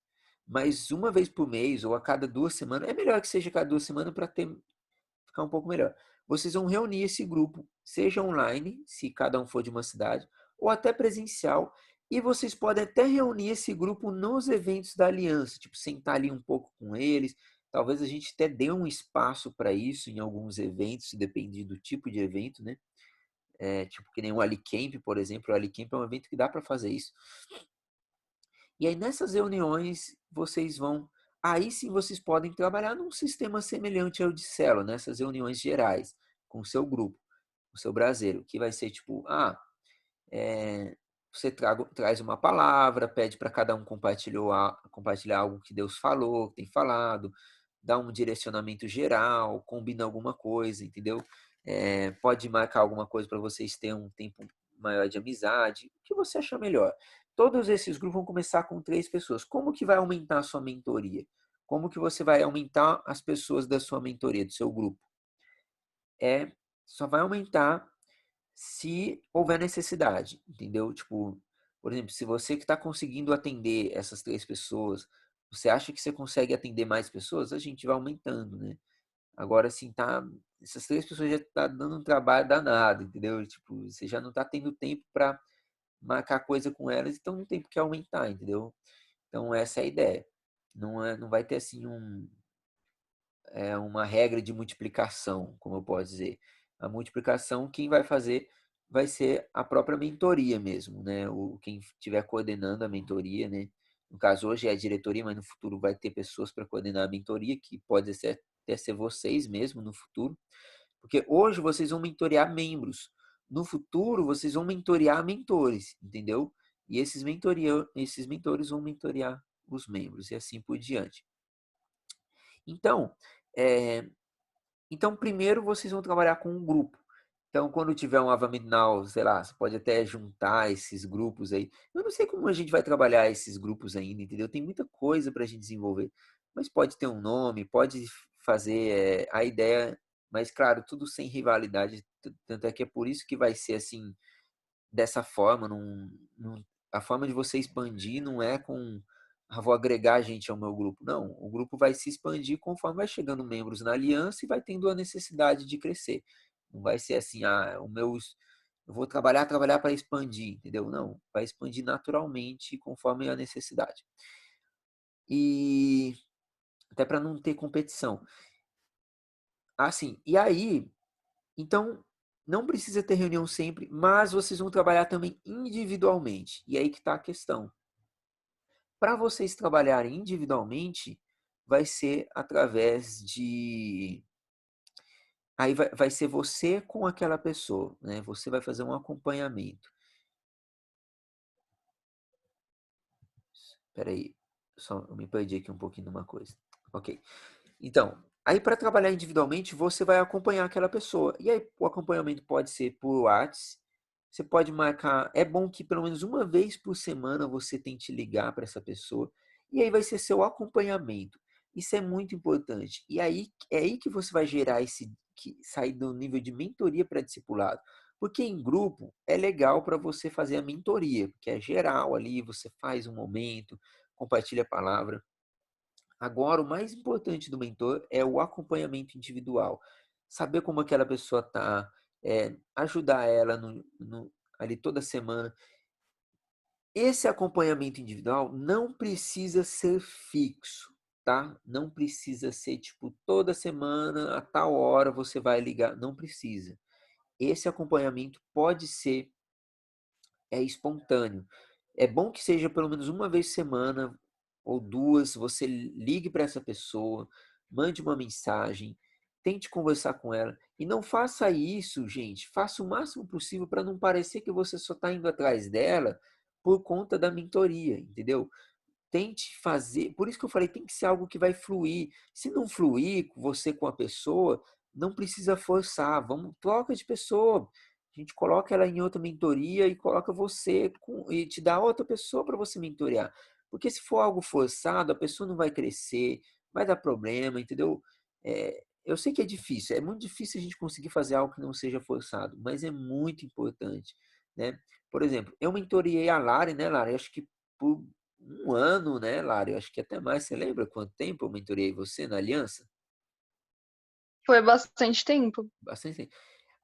mas uma vez por mês ou a cada 2 semanas, é melhor que seja a cada 2 semanas para ficar um pouco melhor. Vocês vão reunir esse grupo, seja online, se cada um for de uma cidade, ou até presencial, e vocês podem até reunir esse grupo nos eventos da aliança, tipo, sentar ali um pouco com eles. Talvez a gente até dê um espaço para isso em alguns eventos, depende do tipo de evento, né? Tipo que nem o Alicamp, por exemplo. O Alicamp é um evento que dá para fazer isso. E aí nessas reuniões vocês vão, aí sim vocês podem trabalhar num sistema semelhante ao de célula, nessas reuniões gerais, com o seu grupo, o seu braseiro, que vai ser tipo, você traz uma palavra, pede para cada um compartilhar algo que Deus falou, que tem falado, dá um direcionamento geral, combina alguma coisa, entendeu? Pode marcar alguma coisa para vocês terem um tempo maior de amizade, o que você achar melhor. Todos esses grupos vão começar com 3 pessoas. Como que vai aumentar a sua mentoria? Como que você vai aumentar as pessoas da sua mentoria, do seu grupo? Só vai aumentar se houver necessidade, entendeu? Tipo, por exemplo, se você que está conseguindo atender essas 3 pessoas, você acha que você consegue atender mais pessoas, a gente vai aumentando, né? Agora, assim, essas 3 pessoas já tá dando um trabalho danado, entendeu? Tipo, você já não tá tendo tempo para marcar coisa com elas, então não tem por que aumentar, entendeu? Então, essa é a ideia. Não vai ter, assim, uma regra de multiplicação, como eu posso dizer. A multiplicação, quem vai fazer vai ser a própria mentoria mesmo, né? Quem estiver coordenando a mentoria, né? No caso, hoje é a diretoria, mas no futuro vai ter pessoas para coordenar a mentoria, que pode até ser vocês mesmo no futuro. Porque hoje vocês vão mentorear membros. No futuro, vocês vão mentorear mentores, entendeu? E esses mentores vão mentorear os membros e assim por diante. Então, é, então, primeiro vocês vão trabalhar com um grupo. Então, quando tiver um Avaminal, sei lá, você pode até juntar esses grupos aí. Eu não sei como a gente vai trabalhar esses grupos ainda, entendeu? Tem muita coisa para a gente desenvolver. Mas pode ter um nome, pode fazer a ideia, mas claro, tudo sem rivalidade. Tanto é que é por isso que vai ser assim, dessa forma. A forma de você expandir não é com vou agregar gente ao meu grupo. Não, o grupo vai se expandir conforme vai chegando membros na aliança e vai tendo a necessidade de crescer. Não vai ser assim, eu vou trabalhar para expandir, entendeu? Não, vai expandir naturalmente conforme a necessidade. E até para não ter competição. Assim, e aí, então, não precisa ter reunião sempre, mas vocês vão trabalhar também individualmente. E aí que está a questão. Para vocês trabalharem individualmente, vai ser através de. Aí vai ser você com aquela pessoa, né? Você vai fazer um acompanhamento. Espera aí, só eu me perdi aqui um pouquinho numa coisa. Ok. Então, aí para trabalhar individualmente, você vai acompanhar aquela pessoa. E aí o acompanhamento pode ser por WhatsApp. Você pode marcar. É bom que pelo menos uma vez por semana você tente ligar para essa pessoa. E aí vai ser seu acompanhamento. Isso é muito importante. E aí é aí que você vai gerar sair do nível de mentoria para discipulado. Porque em grupo é legal para você fazer a mentoria, porque é geral ali, você faz um momento, compartilha a palavra. Agora, o mais importante do mentor é o acompanhamento individual. Saber como aquela pessoa está, ajudar ela ali toda semana. Esse acompanhamento individual não precisa ser fixo, tá? Não precisa ser tipo toda semana, a tal hora você vai ligar. Não precisa. Esse acompanhamento pode ser espontâneo. É bom que seja pelo menos uma vez por semana ou 2, você ligue para essa pessoa, mande uma mensagem, tente conversar com ela e não faça isso, gente. Faça o máximo possível para não parecer que você só está indo atrás dela por conta da mentoria, entendeu? Tente fazer, por isso que eu falei, tem que ser algo que vai fluir. Se não fluir você com a pessoa, não precisa forçar, troca de pessoa. A gente coloca ela em outra mentoria e coloca você e te dá outra pessoa para você mentorear. Porque se for algo forçado, a pessoa não vai crescer, vai dar problema, entendeu? eu sei que é muito difícil a gente conseguir fazer algo que não seja forçado, mas é muito importante, né? Por exemplo, eu mentoriei a Lari, né, Lari? Acho que por um ano, né, Lari? Acho que até mais. Você lembra quanto tempo eu mentoriei você na Aliança? Foi bastante tempo. Bastante tempo.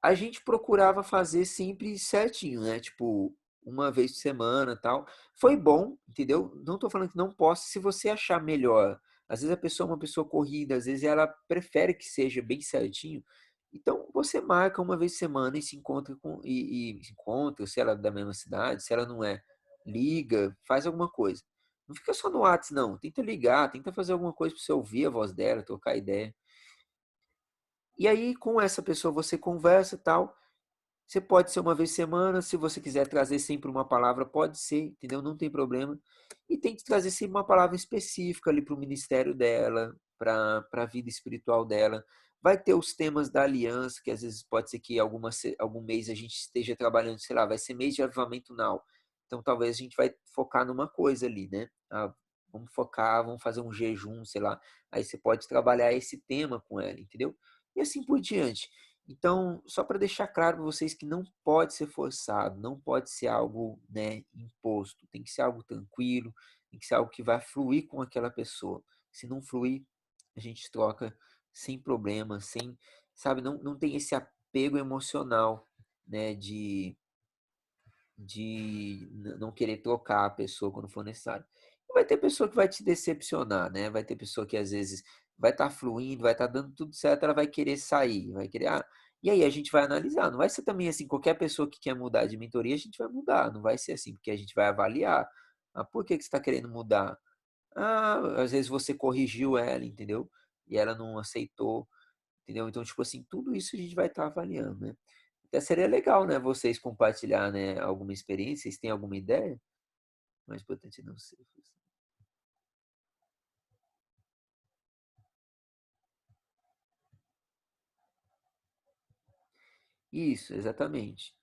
A gente procurava fazer sempre certinho, né? Tipo, uma vez por semana, tal. Foi bom, entendeu? Não tô falando que não possa, se você achar melhor. Às vezes a pessoa é uma pessoa corrida, às vezes ela prefere que seja bem certinho. Então você marca uma vez por semana e se encontra e se encontra, se ela é da mesma cidade, se ela não é, liga, faz alguma coisa. Não fica só no WhatsApp, não. Tenta ligar, tenta fazer alguma coisa para você ouvir a voz dela, trocar ideia. E aí, com essa pessoa, você conversa e tal. Você pode ser uma vez por semana, se você quiser trazer sempre uma palavra, pode ser, entendeu? Não tem problema. E tem que trazer sempre uma palavra específica ali para o ministério dela, para a vida espiritual dela. Vai ter os temas da aliança, que às vezes pode ser que algum mês a gente esteja trabalhando, sei lá, vai ser mês de avivamento now. Então talvez a gente vai focar numa coisa ali, né? Ah, vamos focar, vamos fazer um jejum, sei lá. Aí você pode trabalhar esse tema com ela, entendeu? E assim por diante. Então, só para deixar claro para vocês que não pode ser forçado, não pode ser algo, né, imposto, tem que ser algo tranquilo, tem que ser algo que vai fluir com aquela pessoa. Se não fluir, a gente troca sem problema, sem, sabe, não tem esse apego emocional, né, de não querer trocar a pessoa quando for necessário. Vai ter pessoa que vai te decepcionar, né? Vai ter pessoa que às vezes vai estar fluindo, vai estar dando tudo certo, ela vai querer sair, vai querer, e aí a gente vai analisar. Não vai ser também assim, qualquer pessoa que quer mudar de mentoria, a gente vai mudar. Não vai ser assim, porque a gente vai avaliar. Ah, por que que você está querendo mudar? Ah, às vezes você corrigiu ela, entendeu? E ela não aceitou, entendeu? Então, tipo assim, tudo isso a gente vai estar avaliando, né? Até seria legal, né, vocês compartilhar, né, alguma experiência, vocês têm alguma ideia? Mais importante não ser. Isso, exatamente.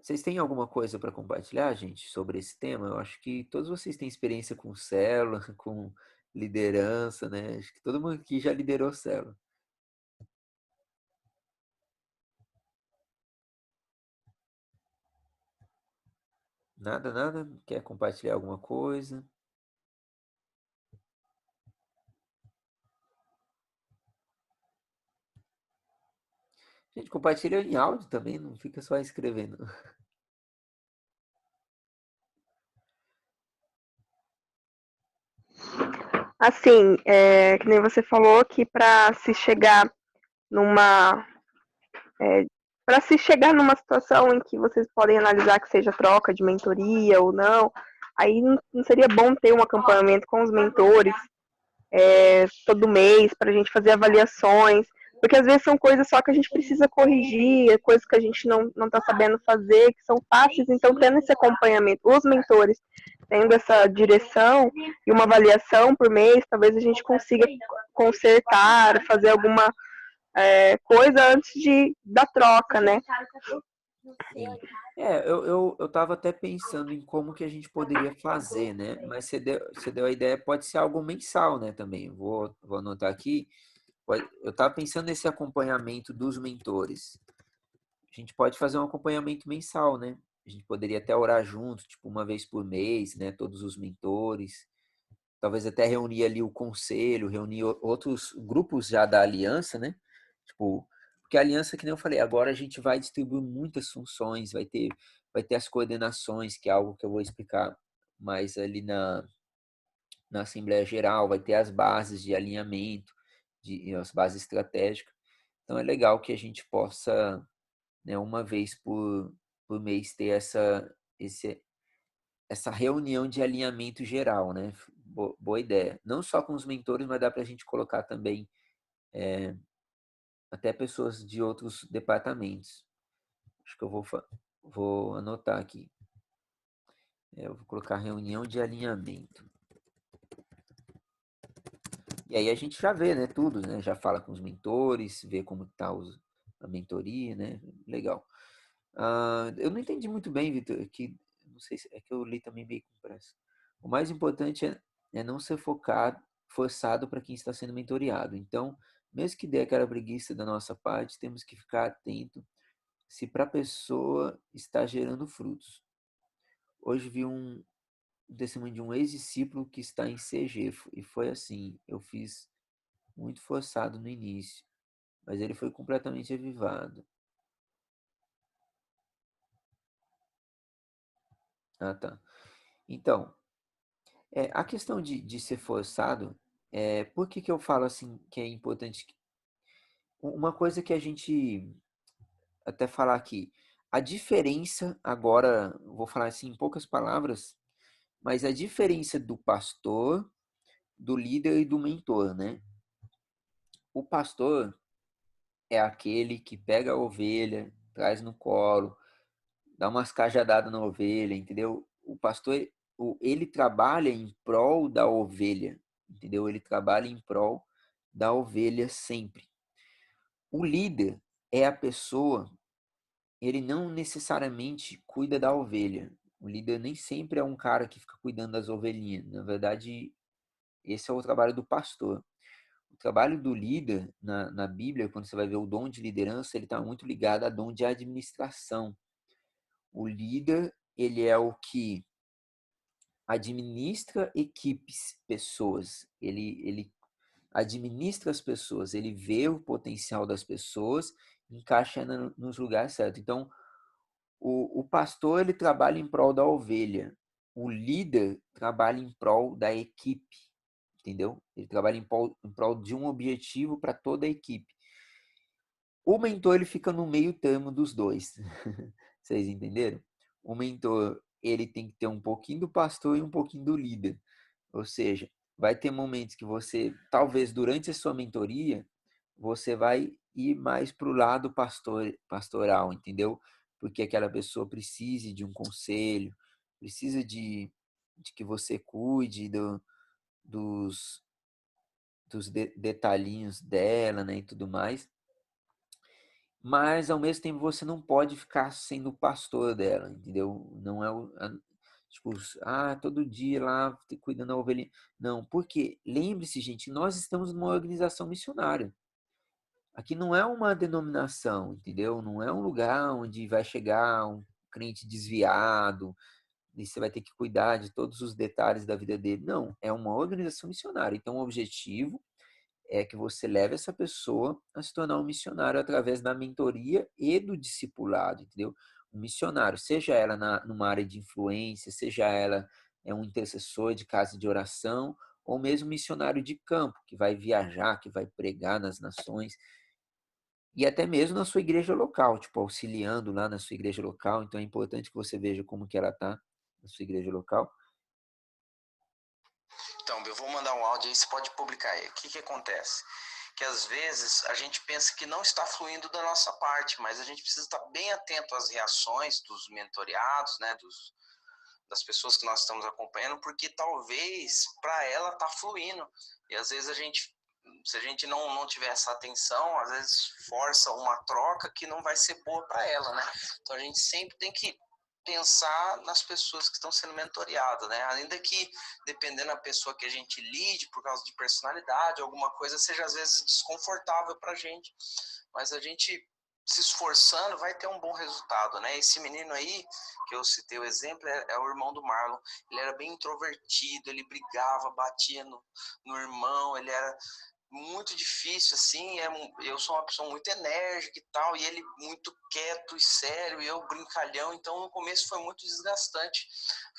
Vocês têm alguma coisa para compartilhar, gente, sobre esse tema? Eu acho que todos vocês têm experiência com célula, com liderança, né? Acho que todo mundo aqui já liderou célula. Nada, nada? Quer compartilhar alguma coisa? Gente, compartilha em áudio também, não fica só escrevendo. Assim, que nem você falou que para se chegar numa para se chegar numa situação em que vocês podem analisar que seja troca de mentoria ou não, aí não seria bom ter um acompanhamento com os mentores todo mês para a gente fazer avaliações, porque às vezes são coisas só que a gente precisa corrigir, coisas que a gente não está sabendo fazer, que são fáceis, então tendo esse acompanhamento, os mentores tendo essa direção e uma avaliação por mês, talvez a gente consiga consertar, fazer alguma coisa antes da troca, né? Sim. Eu tava até pensando em como que a gente poderia fazer, né? Mas você deu a ideia, pode ser algo mensal, né, também. Vou anotar aqui. Eu tava pensando nesse acompanhamento dos mentores. A gente pode fazer um acompanhamento mensal, né? A gente poderia até orar junto, tipo, uma vez por mês, né? Todos os mentores. Talvez até reunir ali o conselho, reunir outros grupos já da aliança, né? Tipo, porque a aliança, que nem eu falei, agora a gente vai distribuir muitas funções, vai ter as coordenações, que é algo que eu vou explicar mais ali na Assembleia Geral, vai ter as bases de alinhamento, as bases estratégicas. Então é legal que a gente possa, né, uma vez por mês ter essa reunião de alinhamento geral, né? Boa ideia. Não só com os mentores, mas dá para a gente colocar também até pessoas de outros departamentos. Acho que vou anotar aqui. Eu vou colocar reunião de alinhamento. E aí a gente já vê, né, tudo, né? Já fala com os mentores, vê como está a mentoria, né? Legal. Eu não entendi muito bem, Vitor, que não sei se é que eu li também meio com pressa. O mais importante é não ser forçado para quem está sendo mentoreado. Então, mesmo que dê aquela preguiça da nossa parte, temos que ficar atento se para a pessoa está gerando frutos. Hoje vi um testemunho de um ex-discípulo que está em CG, e foi assim, eu fiz muito forçado no início, mas ele foi completamente avivado. Ah, tá. Então, a questão de ser forçado, por que eu falo assim que é importante? Uma coisa que a gente até falar aqui, a diferença, agora, vou falar assim em poucas palavras, mas a diferença do pastor, do líder e do mentor, né? O pastor é aquele que pega a ovelha, traz no colo, dá umas cajadadas na ovelha, entendeu? O pastor, ele trabalha em prol da ovelha, entendeu? Ele trabalha em prol da ovelha sempre. O líder é a pessoa, ele não necessariamente cuida da ovelha. O líder nem sempre é um cara que fica cuidando das ovelhinhas. Na verdade, esse é o trabalho do pastor. O trabalho do líder na Bíblia, quando você vai ver o dom de liderança, ele está muito ligado a dom de administração. O líder, ele é o que administra equipes, pessoas. Ele administra as pessoas, ele vê o potencial das pessoas, encaixa nos lugares certos. Então, o pastor, ele trabalha em prol da ovelha. O líder trabalha em prol da equipe, entendeu? Ele trabalha em prol de um objetivo para toda a equipe. O mentor, ele fica no meio termo dos dois. Vocês entenderam? O mentor, ele tem que ter um pouquinho do pastor e um pouquinho do líder. Ou seja, vai ter momentos que você, talvez durante a sua mentoria, você vai ir mais para o lado pastoral, entendeu? Porque aquela pessoa precise de um conselho, precisa de que você cuide dos, detalhinhos dela, né, e tudo mais. Mas, ao mesmo tempo, você não pode ficar sendo o pastor dela, entendeu? Não é tipo, todo dia lá cuidando da ovelha. Não, porque lembre-se, gente, nós estamos numa organização missionária. Aqui não é uma denominação, entendeu? Não é um lugar onde vai chegar um crente desviado e você vai ter que cuidar de todos os detalhes da vida dele. Não, é uma organização missionária. Então, o objetivo é que você leve essa pessoa a se tornar um missionário através da mentoria e do discipulado, entendeu? Um missionário, seja ela numa área de influência, seja ela um intercessor de casa de oração, ou mesmo missionário de campo, que vai viajar, que vai pregar nas nações, e até mesmo na sua igreja local, tipo, auxiliando lá na sua igreja local. Então é importante que você veja como que ela está na sua igreja local. Então, eu vou mandar um áudio aí, você pode publicar aí. O que acontece? Que às vezes a gente pensa que não está fluindo da nossa parte, mas a gente precisa estar bem atento às reações dos mentoreados, né, das pessoas que nós estamos acompanhando, porque talvez para ela está fluindo. E às vezes se a gente não tiver essa atenção, às vezes força uma troca que não vai ser boa para ela, né? Então a gente sempre tem que pensar nas pessoas que estão sendo mentoreadas, né? Ainda que, dependendo da pessoa que a gente lide, por causa de personalidade, alguma coisa seja às vezes desconfortável para a gente, mas a gente se esforçando vai ter um bom resultado, né? Esse menino aí, que eu citei o exemplo, é o irmão do Marlon. Ele era bem introvertido, ele brigava, batia no irmão, ele era muito difícil, assim, eu sou uma pessoa muito enérgica e tal, e ele muito quieto e sério, e eu brincalhão, então no começo foi muito desgastante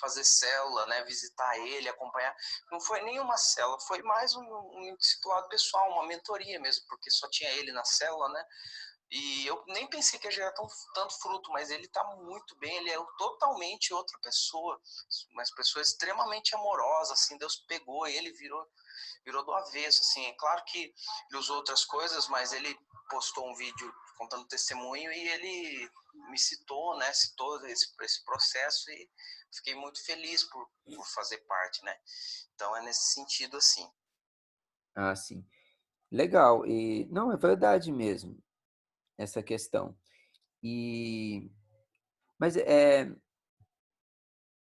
fazer célula, né, visitar ele, acompanhar. Não foi nenhuma célula, foi mais um discipulado pessoal, uma mentoria mesmo, porque só tinha ele na célula, né, e eu nem pensei que ia gerar tanto fruto, mas ele está muito bem, ele é totalmente outra pessoa, uma pessoa extremamente amorosa, assim, Deus pegou ele, virou do avesso, assim, é claro que ele usou outras coisas, mas ele postou um vídeo contando testemunho e ele me citou, né, citou esse processo e fiquei muito feliz por fazer parte, né, então é nesse sentido, assim. Ah, sim. Legal. E não, é verdade mesmo essa questão. Mas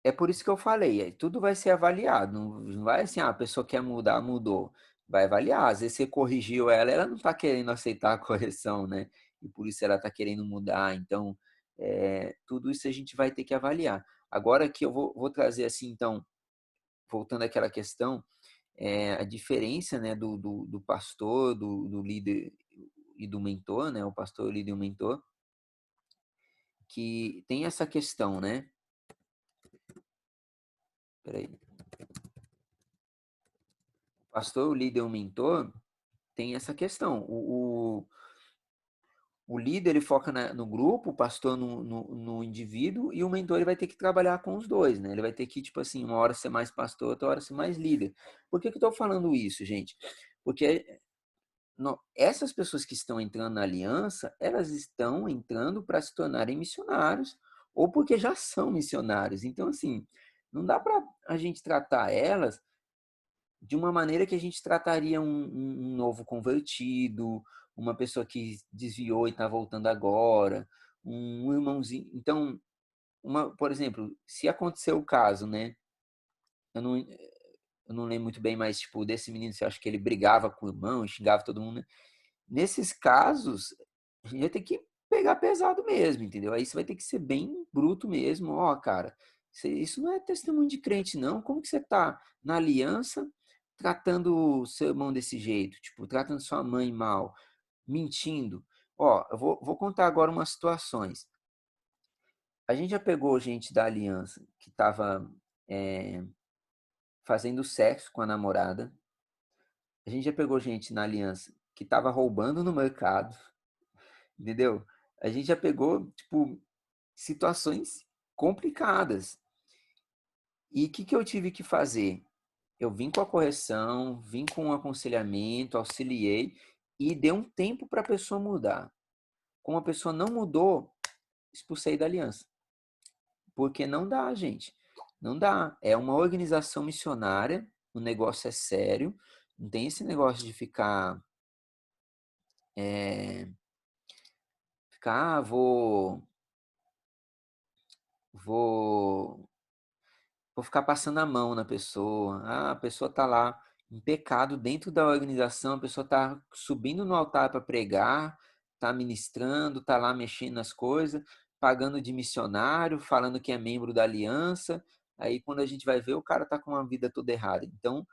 É por isso que eu falei, tudo vai ser avaliado, não vai assim, a pessoa quer mudar, mudou. Vai avaliar, às vezes você corrigiu ela não está querendo aceitar a correção, né? E por isso ela está querendo mudar. Então, tudo isso a gente vai ter que avaliar. Agora que eu vou trazer assim, então, voltando àquela questão, a diferença, né, do pastor, do líder e do mentor, né? O pastor, o líder e o mentor, que tem essa questão, né? Peraí. O pastor, o líder e o mentor tem essa questão. O líder ele foca no grupo, o pastor no indivíduo, e o mentor ele vai ter que trabalhar com os dois, né? Ele vai ter que, tipo assim, uma hora ser mais pastor, outra hora ser mais líder. Por que que eu estou falando isso, gente? Porque essas pessoas que estão entrando na aliança, elas estão entrando para se tornarem missionários, ou porque já são missionários. Então, assim, não dá para a gente tratar elas de uma maneira que a gente trataria um novo convertido, uma pessoa que desviou e está voltando agora, um irmãozinho. Então, por exemplo, se aconteceu o caso, né? Eu não, eu não lembro muito bem, mas tipo, desse menino, você acha que ele brigava com o irmão, xingava todo mundo, né? Nesses casos, a gente vai ter que pegar pesado mesmo, entendeu? Aí você vai ter que ser bem bruto mesmo. Ó, cara, isso não é testemunho de crente, não. Como que você tá na aliança tratando o seu irmão desse jeito? Tipo, tratando sua mãe mal, mentindo. Ó, eu vou contar agora umas situações. A gente já pegou gente da aliança que estava fazendo sexo com a namorada. A gente já pegou gente na aliança que estava roubando no mercado. Entendeu? A gente já pegou, tipo, situações complicadas. E o que que eu tive que fazer? Eu vim com a correção, vim com o aconselhamento, auxiliei e dei um tempo para a pessoa mudar. Como a pessoa não mudou, expulsei da aliança. Porque não dá, gente. Não dá. É uma organização missionária, o negócio é sério. Não tem esse negócio de ficar, vou vou ficar passando a mão na pessoa. Ah, a pessoa está lá em pecado dentro da organização, a pessoa está subindo no altar para pregar, está ministrando, está lá mexendo nas coisas, pagando de missionário, falando que é membro da aliança. Aí quando a gente vai ver, o cara está com uma vida toda errada. Então,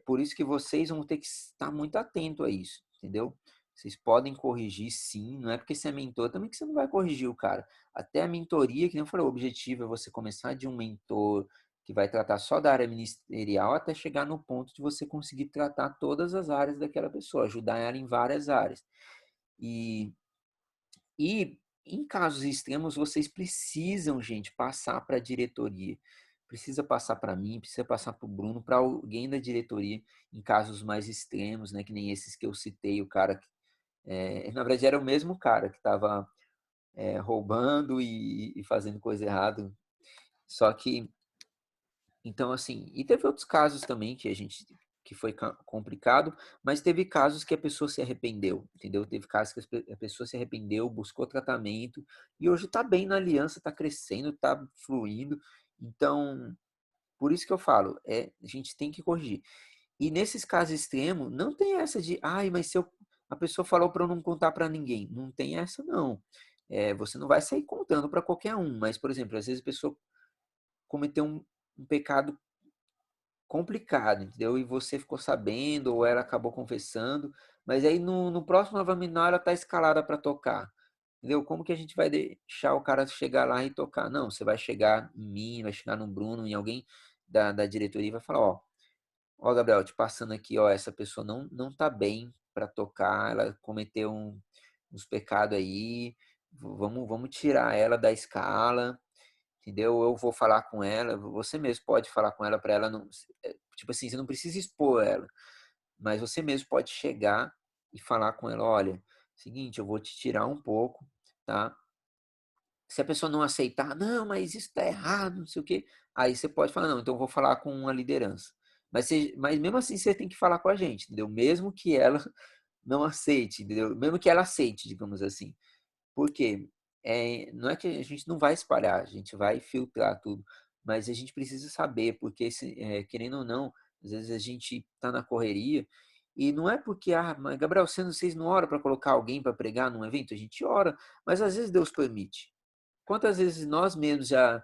por isso que vocês vão ter que estar muito atento a isso, entendeu? Vocês podem corrigir sim, não é porque você é mentor também que você não vai corrigir o cara. Até a mentoria, que nem eu falei, o objetivo é você começar de um mentor que vai tratar só da área ministerial até chegar no ponto de você conseguir tratar todas as áreas daquela pessoa, ajudar ela em várias áreas. E, e em casos extremos, vocês precisam, gente, passar para a diretoria. Precisa passar para mim, precisa passar para o Bruno, para alguém da diretoria, em casos mais extremos, né? Que nem esses que eu citei, o cara na verdade era o mesmo cara que estava roubando e fazendo coisa errada. Só que, então assim, e teve outros casos também que foi complicado, mas teve casos que a pessoa se arrependeu, entendeu? Teve casos que a pessoa se arrependeu, buscou tratamento e hoje está bem na aliança, está crescendo, está fluindo. Então, por isso que eu falo, a gente tem que corrigir. E nesses casos extremos, não tem essa de, ai, mas se a pessoa falou para eu não contar para ninguém. Não tem essa, não. Você não vai sair contando para qualquer um, mas, por exemplo, às vezes a pessoa cometeu um pecado complicado, entendeu? E você ficou sabendo, ou ela acabou confessando, mas aí no próximo Avaminar ela está escalada para tocar. Entendeu? Como que a gente vai deixar o cara chegar lá e tocar? Não, você vai chegar em mim, vai chegar no Bruno, em alguém da diretoria e vai falar, ó, Gabriel, te passando aqui, ó, essa pessoa não tá bem para tocar, ela cometeu uns pecados aí, vamos tirar ela da escala, entendeu? Eu vou falar com ela, você mesmo pode falar com ela para ela não, tipo assim, você não precisa expor ela, mas você mesmo pode chegar e falar com ela, olha, seguinte, eu vou te tirar um pouco, tá? Se a pessoa não aceitar, não, mas isso está errado, não sei o quê, aí você pode falar, não, então eu vou falar com a liderança. Mas mesmo assim você tem que falar com a gente, entendeu? Mesmo que ela não aceite, entendeu? Mesmo que ela aceite, digamos assim. Por quê? Não é que a gente não vai espalhar, a gente vai filtrar tudo, mas a gente precisa saber, porque, querendo ou não, às vezes a gente está na correria, e não é porque, mas Gabriel, vocês não oram para colocar alguém para pregar num evento? A gente ora, mas às vezes Deus permite. Quantas vezes nós mesmos já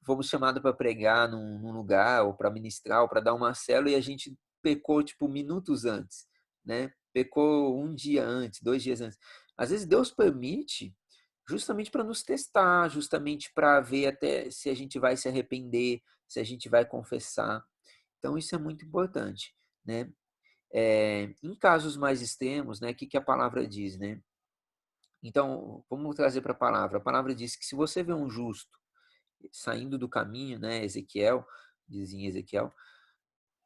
fomos chamados para pregar num lugar, ou para ministrar, ou para dar uma célula, e a gente pecou, tipo, minutos antes, né? Pecou um dia antes, 2 dias antes. Às vezes Deus permite justamente para nos testar, justamente para ver até se a gente vai se arrepender, se a gente vai confessar. Então, isso é muito importante, né? Em casos mais extremos, né, o que a palavra diz, né? Então, vamos trazer para a palavra. A palavra diz que se você vê um justo saindo do caminho, né, Ezequiel, diz em Ezequiel,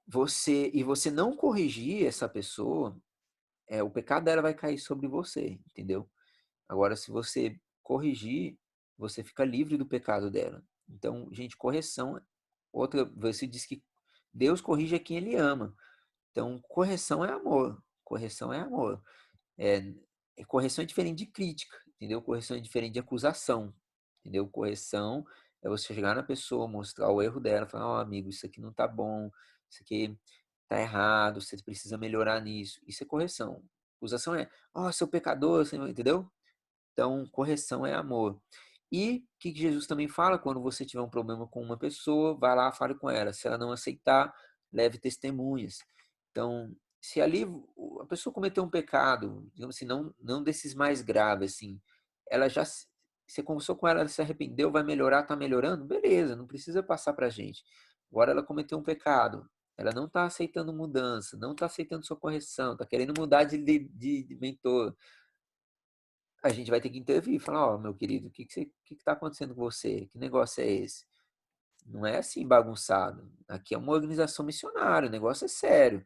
você não corrigir essa pessoa, o pecado dela vai cair sobre você, entendeu? Agora, se você corrigir, você fica livre do pecado dela. Então, gente, correção. Outra, você diz que Deus corrige a quem Ele ama. Então, correção é amor. Correção é amor. É, correção é diferente de crítica, entendeu? Correção é diferente de acusação, entendeu? Correção é você chegar na pessoa, mostrar o erro dela, falar, ó, amigo, isso aqui não tá bom, isso aqui tá errado, você precisa melhorar nisso. Isso é correção. Acusação é, ó, seu pecador, entendeu? Então, correção é amor. E o que Jesus também fala? Quando você tiver um problema com uma pessoa, vá lá, fale com ela. Se ela não aceitar, leve testemunhas. Então, se ali a pessoa cometeu um pecado, digamos assim, não desses mais graves, assim, ela já, você conversou com ela, ela se arrependeu, vai melhorar, tá melhorando, beleza, não precisa passar pra gente. Agora ela cometeu um pecado, ela não está aceitando mudança, não está aceitando sua correção, está querendo mudar de mentor, a gente vai ter que intervir, falar, ó, meu querido, o que está acontecendo com você? Que negócio é esse? Não é assim bagunçado. Aqui é uma organização missionária, o negócio é sério.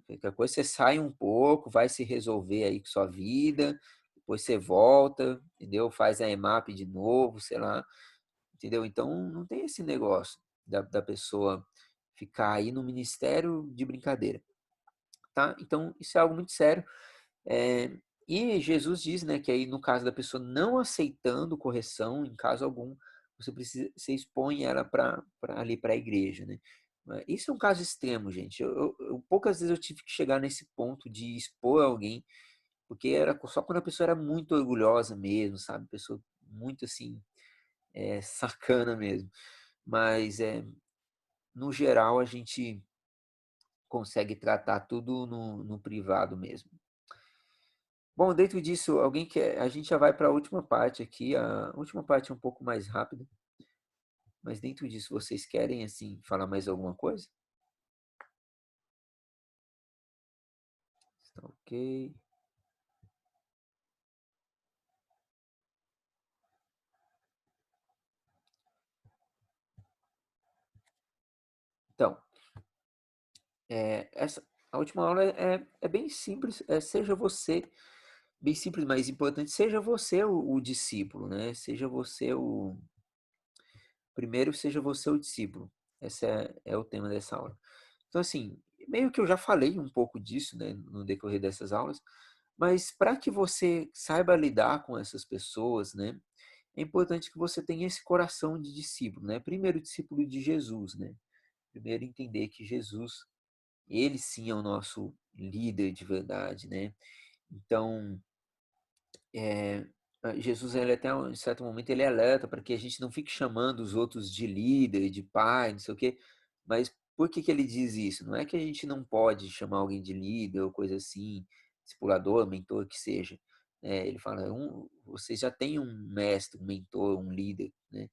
Qualquer coisa você sai um pouco, vai se resolver aí com sua vida, depois você volta, entendeu? Faz a EMAP de novo, sei lá, entendeu? Então não tem esse negócio da pessoa ficar aí no ministério de brincadeira, tá? Então isso é algo muito sério. É, e Jesus diz, né, que aí no caso da pessoa não aceitando correção, em caso algum, você expõe ela ali para a igreja, né? Isso é um caso extremo, gente. Poucas vezes eu tive que chegar nesse ponto de expor alguém, porque era só quando a pessoa era muito orgulhosa mesmo, sabe? Pessoa muito assim, sacana mesmo. Mas no geral a gente consegue tratar tudo no privado mesmo. Bom, dentro disso, alguém quer. A gente já vai para a última parte aqui. A última parte é um pouco mais rápida. Mas dentro disso, vocês querem, assim, falar mais alguma coisa? Está ok. Então, a última aula é bem simples. Seja você, bem simples, mas importante, seja você o discípulo, né? Seja você o. Primeiro, seja você o discípulo. Esse é o tema dessa aula. Então, assim, meio que eu já falei um pouco disso, né, no decorrer dessas aulas, mas para que você saiba lidar com essas pessoas, né, é importante que você tenha esse coração de discípulo, né? Primeiro, discípulo de Jesus, né? Primeiro, entender que Jesus, ele sim é o nosso líder de verdade, né? Então, é, Jesus, ele até um certo momento, ele alerta para que a gente não fique chamando os outros de líder, de pai, não sei o quê, mas por que ele diz isso? Não é que a gente não pode chamar alguém de líder ou coisa assim, discipulador, mentor, que seja. Ele fala, você já tem um mestre, um mentor, um líder, né?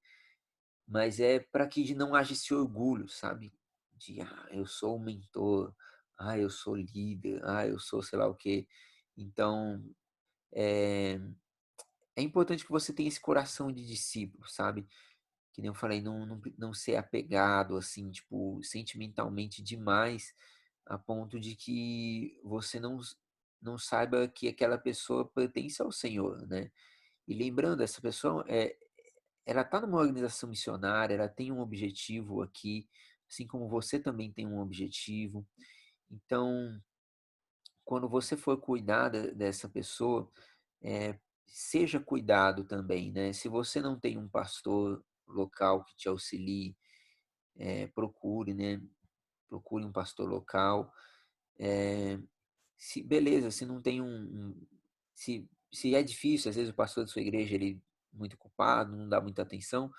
Mas é para que não haja esse orgulho, sabe? De, eu sou o mentor, eu sou líder, eu sou sei lá o quê. Então, é, é importante que você tenha esse coração de discípulo, sabe? Que nem eu falei, não ser apegado, assim, tipo, sentimentalmente demais, a ponto de que você não saiba que aquela pessoa pertence ao Senhor, né? E lembrando, essa pessoa, ela está numa organização missionária, ela tem um objetivo aqui, assim como você também tem um objetivo. Então, quando você for cuidar dessa pessoa, seja cuidado também, né? Se você não tem um pastor local que te auxilie, procure, né? Procure um pastor local. Beleza, se não tem se é difícil, às vezes o pastor da sua igreja ele é muito ocupado, não dá muita atenção,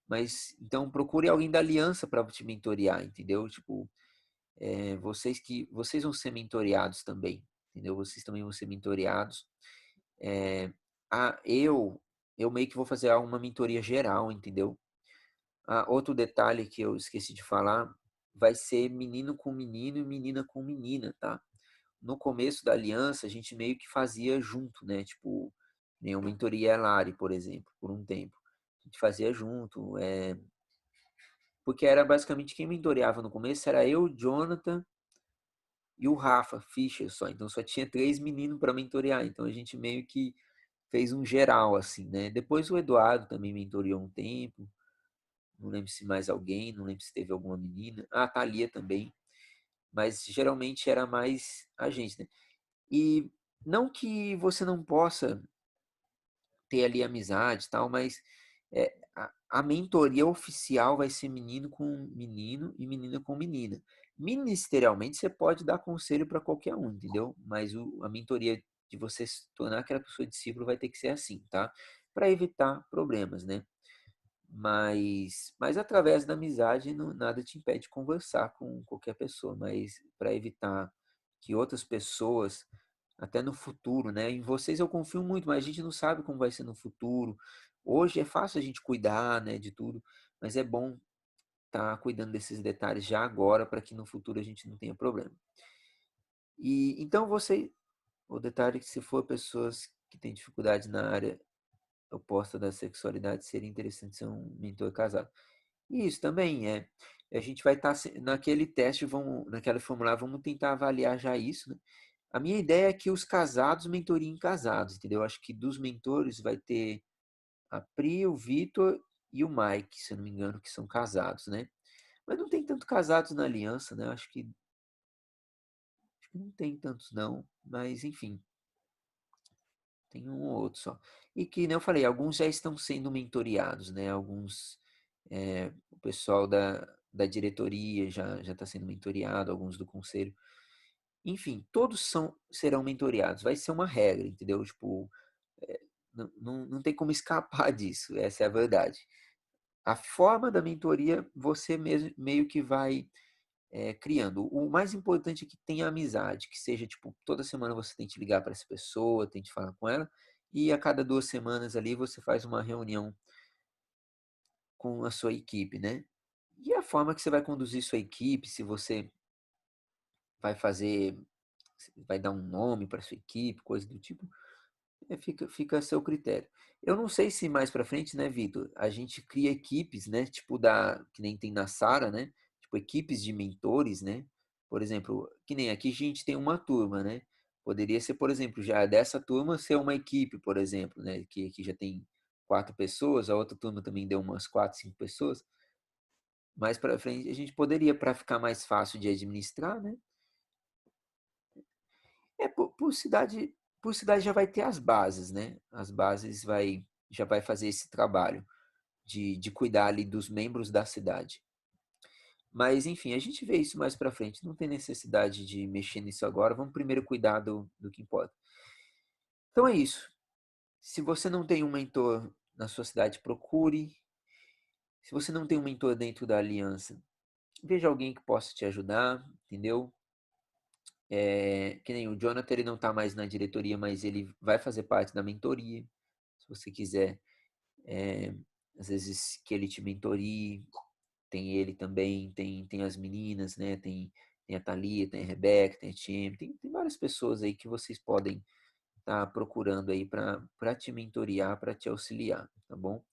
mas então procure alguém da aliança para te mentorear, entendeu? Tipo, vocês vão ser mentoreados também, entendeu? Vocês também vão ser mentoreados. É, eu meio que vou fazer uma mentoria geral, entendeu? Outro detalhe que eu esqueci de falar, vai ser menino com menino e menina com menina, tá? No começo da aliança, a gente meio que fazia junto, né? Tipo, nem uma mentoria Lari, por exemplo, por um tempo. A gente fazia junto, porque era basicamente quem mentoreava no começo era eu, Jonathan e o Rafa Fischer só. Então só tinha 3 meninos para mentorear. Então a gente meio que fez um geral, assim, né? Depois o Eduardo também mentoreou um tempo. Não lembro se mais alguém, não lembro se teve alguma menina. A Thalia também. Mas geralmente era mais a gente, né? E não que você não possa ter ali amizade e tal, mas a mentoria oficial vai ser menino com menino e menina com menina. Ministerialmente, você pode dar conselho para qualquer um, entendeu? Mas a mentoria de você se tornar aquela pessoa discípulo vai ter que ser assim, tá? Para evitar problemas, né? Mas através da amizade, nada te impede de conversar com qualquer pessoa, mas para evitar que outras pessoas, até no futuro, né? Em vocês eu confio muito, mas a gente não sabe como vai ser no futuro. Hoje é fácil a gente cuidar, né, de tudo, mas é bom estar cuidando desses detalhes já agora para que no futuro a gente não tenha problema. E então o detalhe é que se for pessoas que têm dificuldade na área oposta da sexualidade, seria interessante ser um mentor casado. E isso também a gente vai estar naquele teste, naquele formulário, vamos tentar avaliar já isso, né? A minha ideia é que os casados mentoriem casados, entendeu? Acho que dos mentores vai ter a Pri, o Vitor e o Mike, se eu não me engano, que são casados, né? Mas não tem tanto casados na aliança, né? Acho que não tem tantos não, mas enfim, tem um ou outro só. E que, nem eu falei, alguns já estão sendo mentoreados, né? Alguns, o pessoal da diretoria já está sendo mentoreado, alguns do conselho. Enfim, todos serão mentoreados. Vai ser uma regra, entendeu? Tipo, não tem como escapar disso, essa é a verdade. A forma da mentoria, você mesmo meio que vai criando. O mais importante é que tenha amizade, que seja, tipo, toda semana você tem que ligar para essa pessoa, tem que falar com ela, e a cada 2 semanas ali você faz uma reunião com a sua equipe, né? E a forma que você vai conduzir sua equipe, se você vai fazer, vai dar um nome para sua equipe, coisa do tipo, fica a seu critério. Eu não sei se mais para frente, né, Vitor, a gente cria equipes, né, tipo que nem tem na Sara, né, tipo equipes de mentores, né, por exemplo, que nem aqui a gente tem uma turma, né, poderia ser, por exemplo, já dessa turma ser uma equipe, por exemplo, né, que aqui já tem 4 pessoas, a outra turma também deu umas 4, 5 pessoas, mais para frente a gente poderia, para ficar mais fácil de administrar, né, por cidade já vai ter as bases, né? As bases já vai fazer esse trabalho de cuidar ali dos membros da cidade. Mas, enfim, a gente vê isso mais para frente. Não tem necessidade de mexer nisso agora. Vamos primeiro cuidar do que importa. Então é isso. Se você não tem um mentor na sua cidade, procure. Se você não tem um mentor dentro da aliança, veja alguém que possa te ajudar, entendeu? Que nem o Jonathan, ele não está mais na diretoria, mas ele vai fazer parte da mentoria. Se você quiser, às vezes que ele te mentorie, tem ele também, tem as meninas, né? Tem a Thalia, tem a Rebeca, tem a Tim, tem várias pessoas aí que vocês podem estar procurando aí para te mentorear, para te auxiliar, tá bom?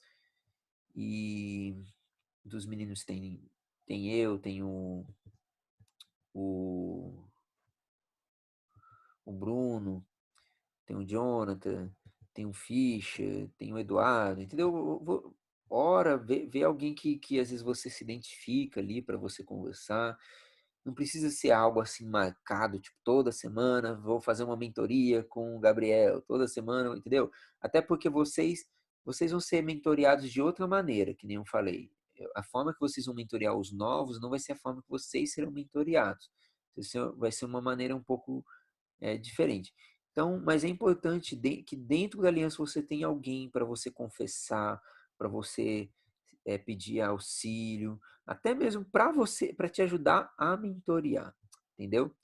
E dos meninos tem eu, tem o, o Bruno, tem o Jonathan, tem o Fischer, tem o Eduardo, entendeu? Ora, vê alguém que às vezes você se identifica ali para você conversar. Não precisa ser algo assim marcado, tipo, toda semana vou fazer uma mentoria com o Gabriel, toda semana, entendeu? Até porque vocês vocês vão ser mentoreados de outra maneira, que nem eu falei. A forma que vocês vão mentorear os novos não vai ser a forma que vocês serão mentoreados. Vai ser uma maneira um pouco diferente. Então, mas é importante que dentro da aliança você tenha alguém para você confessar, para você pedir auxílio, até mesmo para te ajudar a mentorear, entendeu?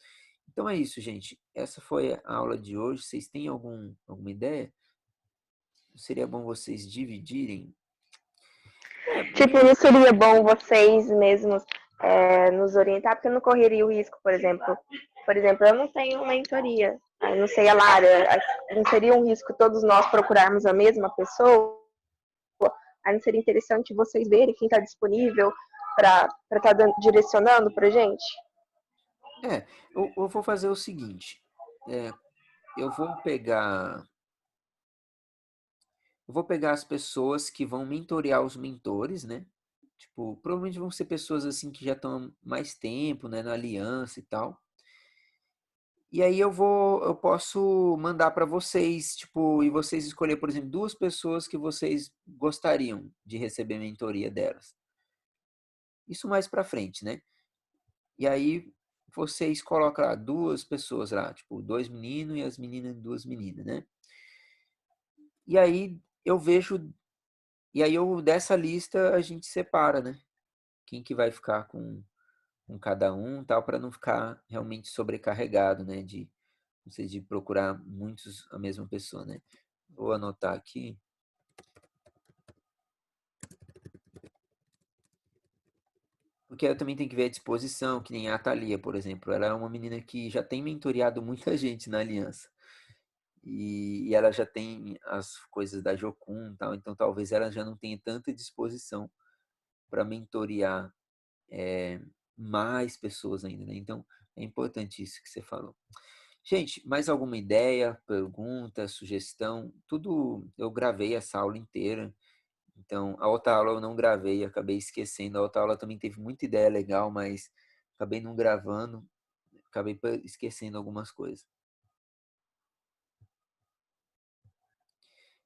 Então é isso, gente. Essa foi a aula de hoje. Vocês têm alguma ideia? Seria bom vocês dividirem? Tipo, não seria bom vocês mesmos nos orientar, porque eu não correria o risco, por exemplo, eu não tenho mentoria, eu não sei a Lara, não seria um risco todos nós procurarmos a mesma pessoa? Aí não seria interessante vocês verem quem está disponível para estar direcionando para gente? Eu vou fazer o seguinte, eu vou pegar as pessoas que vão mentorear os mentores, né? Tipo, provavelmente vão ser pessoas assim que já estão mais tempo, né, na aliança e tal. E aí eu posso mandar para vocês, tipo, e vocês escolher, por exemplo, 2 pessoas que vocês gostariam de receber mentoria delas. Isso mais para frente, né? E aí vocês colocam lá 2 pessoas lá, tipo, 2 meninos e as meninas 2 meninas, né? E aí eu vejo, dessa lista a gente separa, né? Quem que vai ficar com cada um, tal, para não ficar realmente sobrecarregado, né? De procurar muitos a mesma pessoa, né? Vou anotar aqui. Porque eu também tenho que ver a disposição, que nem a Thalia, por exemplo. Ela é uma menina que já tem mentoreado muita gente na aliança. E ela já tem as coisas da Jocum e tal, então talvez ela já não tenha tanta disposição para mentorear mais pessoas ainda, né? Então é importante isso que você falou. Gente, mais alguma ideia, pergunta, sugestão? Tudo eu gravei essa aula inteira. Então, a outra aula eu não gravei, acabei esquecendo. A outra aula também teve muita ideia legal, mas acabei não gravando, acabei esquecendo algumas coisas.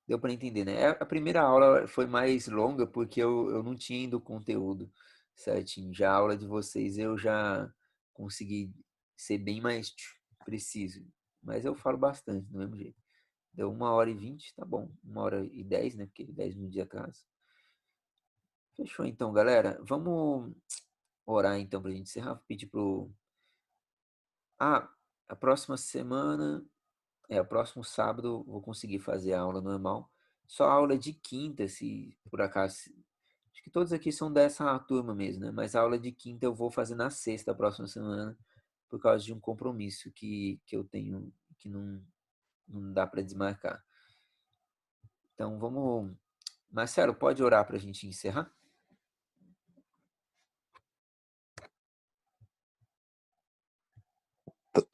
Deu para entender, né? A primeira aula foi mais longa porque eu não tinha ainda o conteúdo certinho. Já a aula de vocês eu já consegui ser bem mais preciso. Mas eu falo bastante, do mesmo jeito. Deu 1h20, tá bom. 1h10, né? Porque 10 minutos de atraso. Fechou então, galera. Vamos orar então pra gente encerrar. Pedir pro. A próxima semana. O próximo sábado vou conseguir fazer a aula normal. Só a aula de quinta, se por acaso. Acho que todos aqui são dessa turma mesmo, né? Mas a aula de quinta eu vou fazer na sexta, a próxima semana, por causa de um compromisso que eu tenho que não dá para desmarcar. Então vamos. Marcelo, pode orar para a gente encerrar?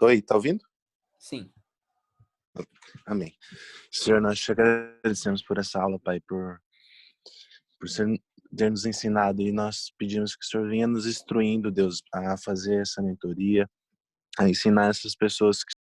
Oi, tá ouvindo? Sim. Amém. Senhor, nós te agradecemos por essa aula, Pai, por ter nos ensinado, e nós pedimos que o Senhor venha nos instruindo, Deus, a fazer essa mentoria, a ensinar essas pessoas que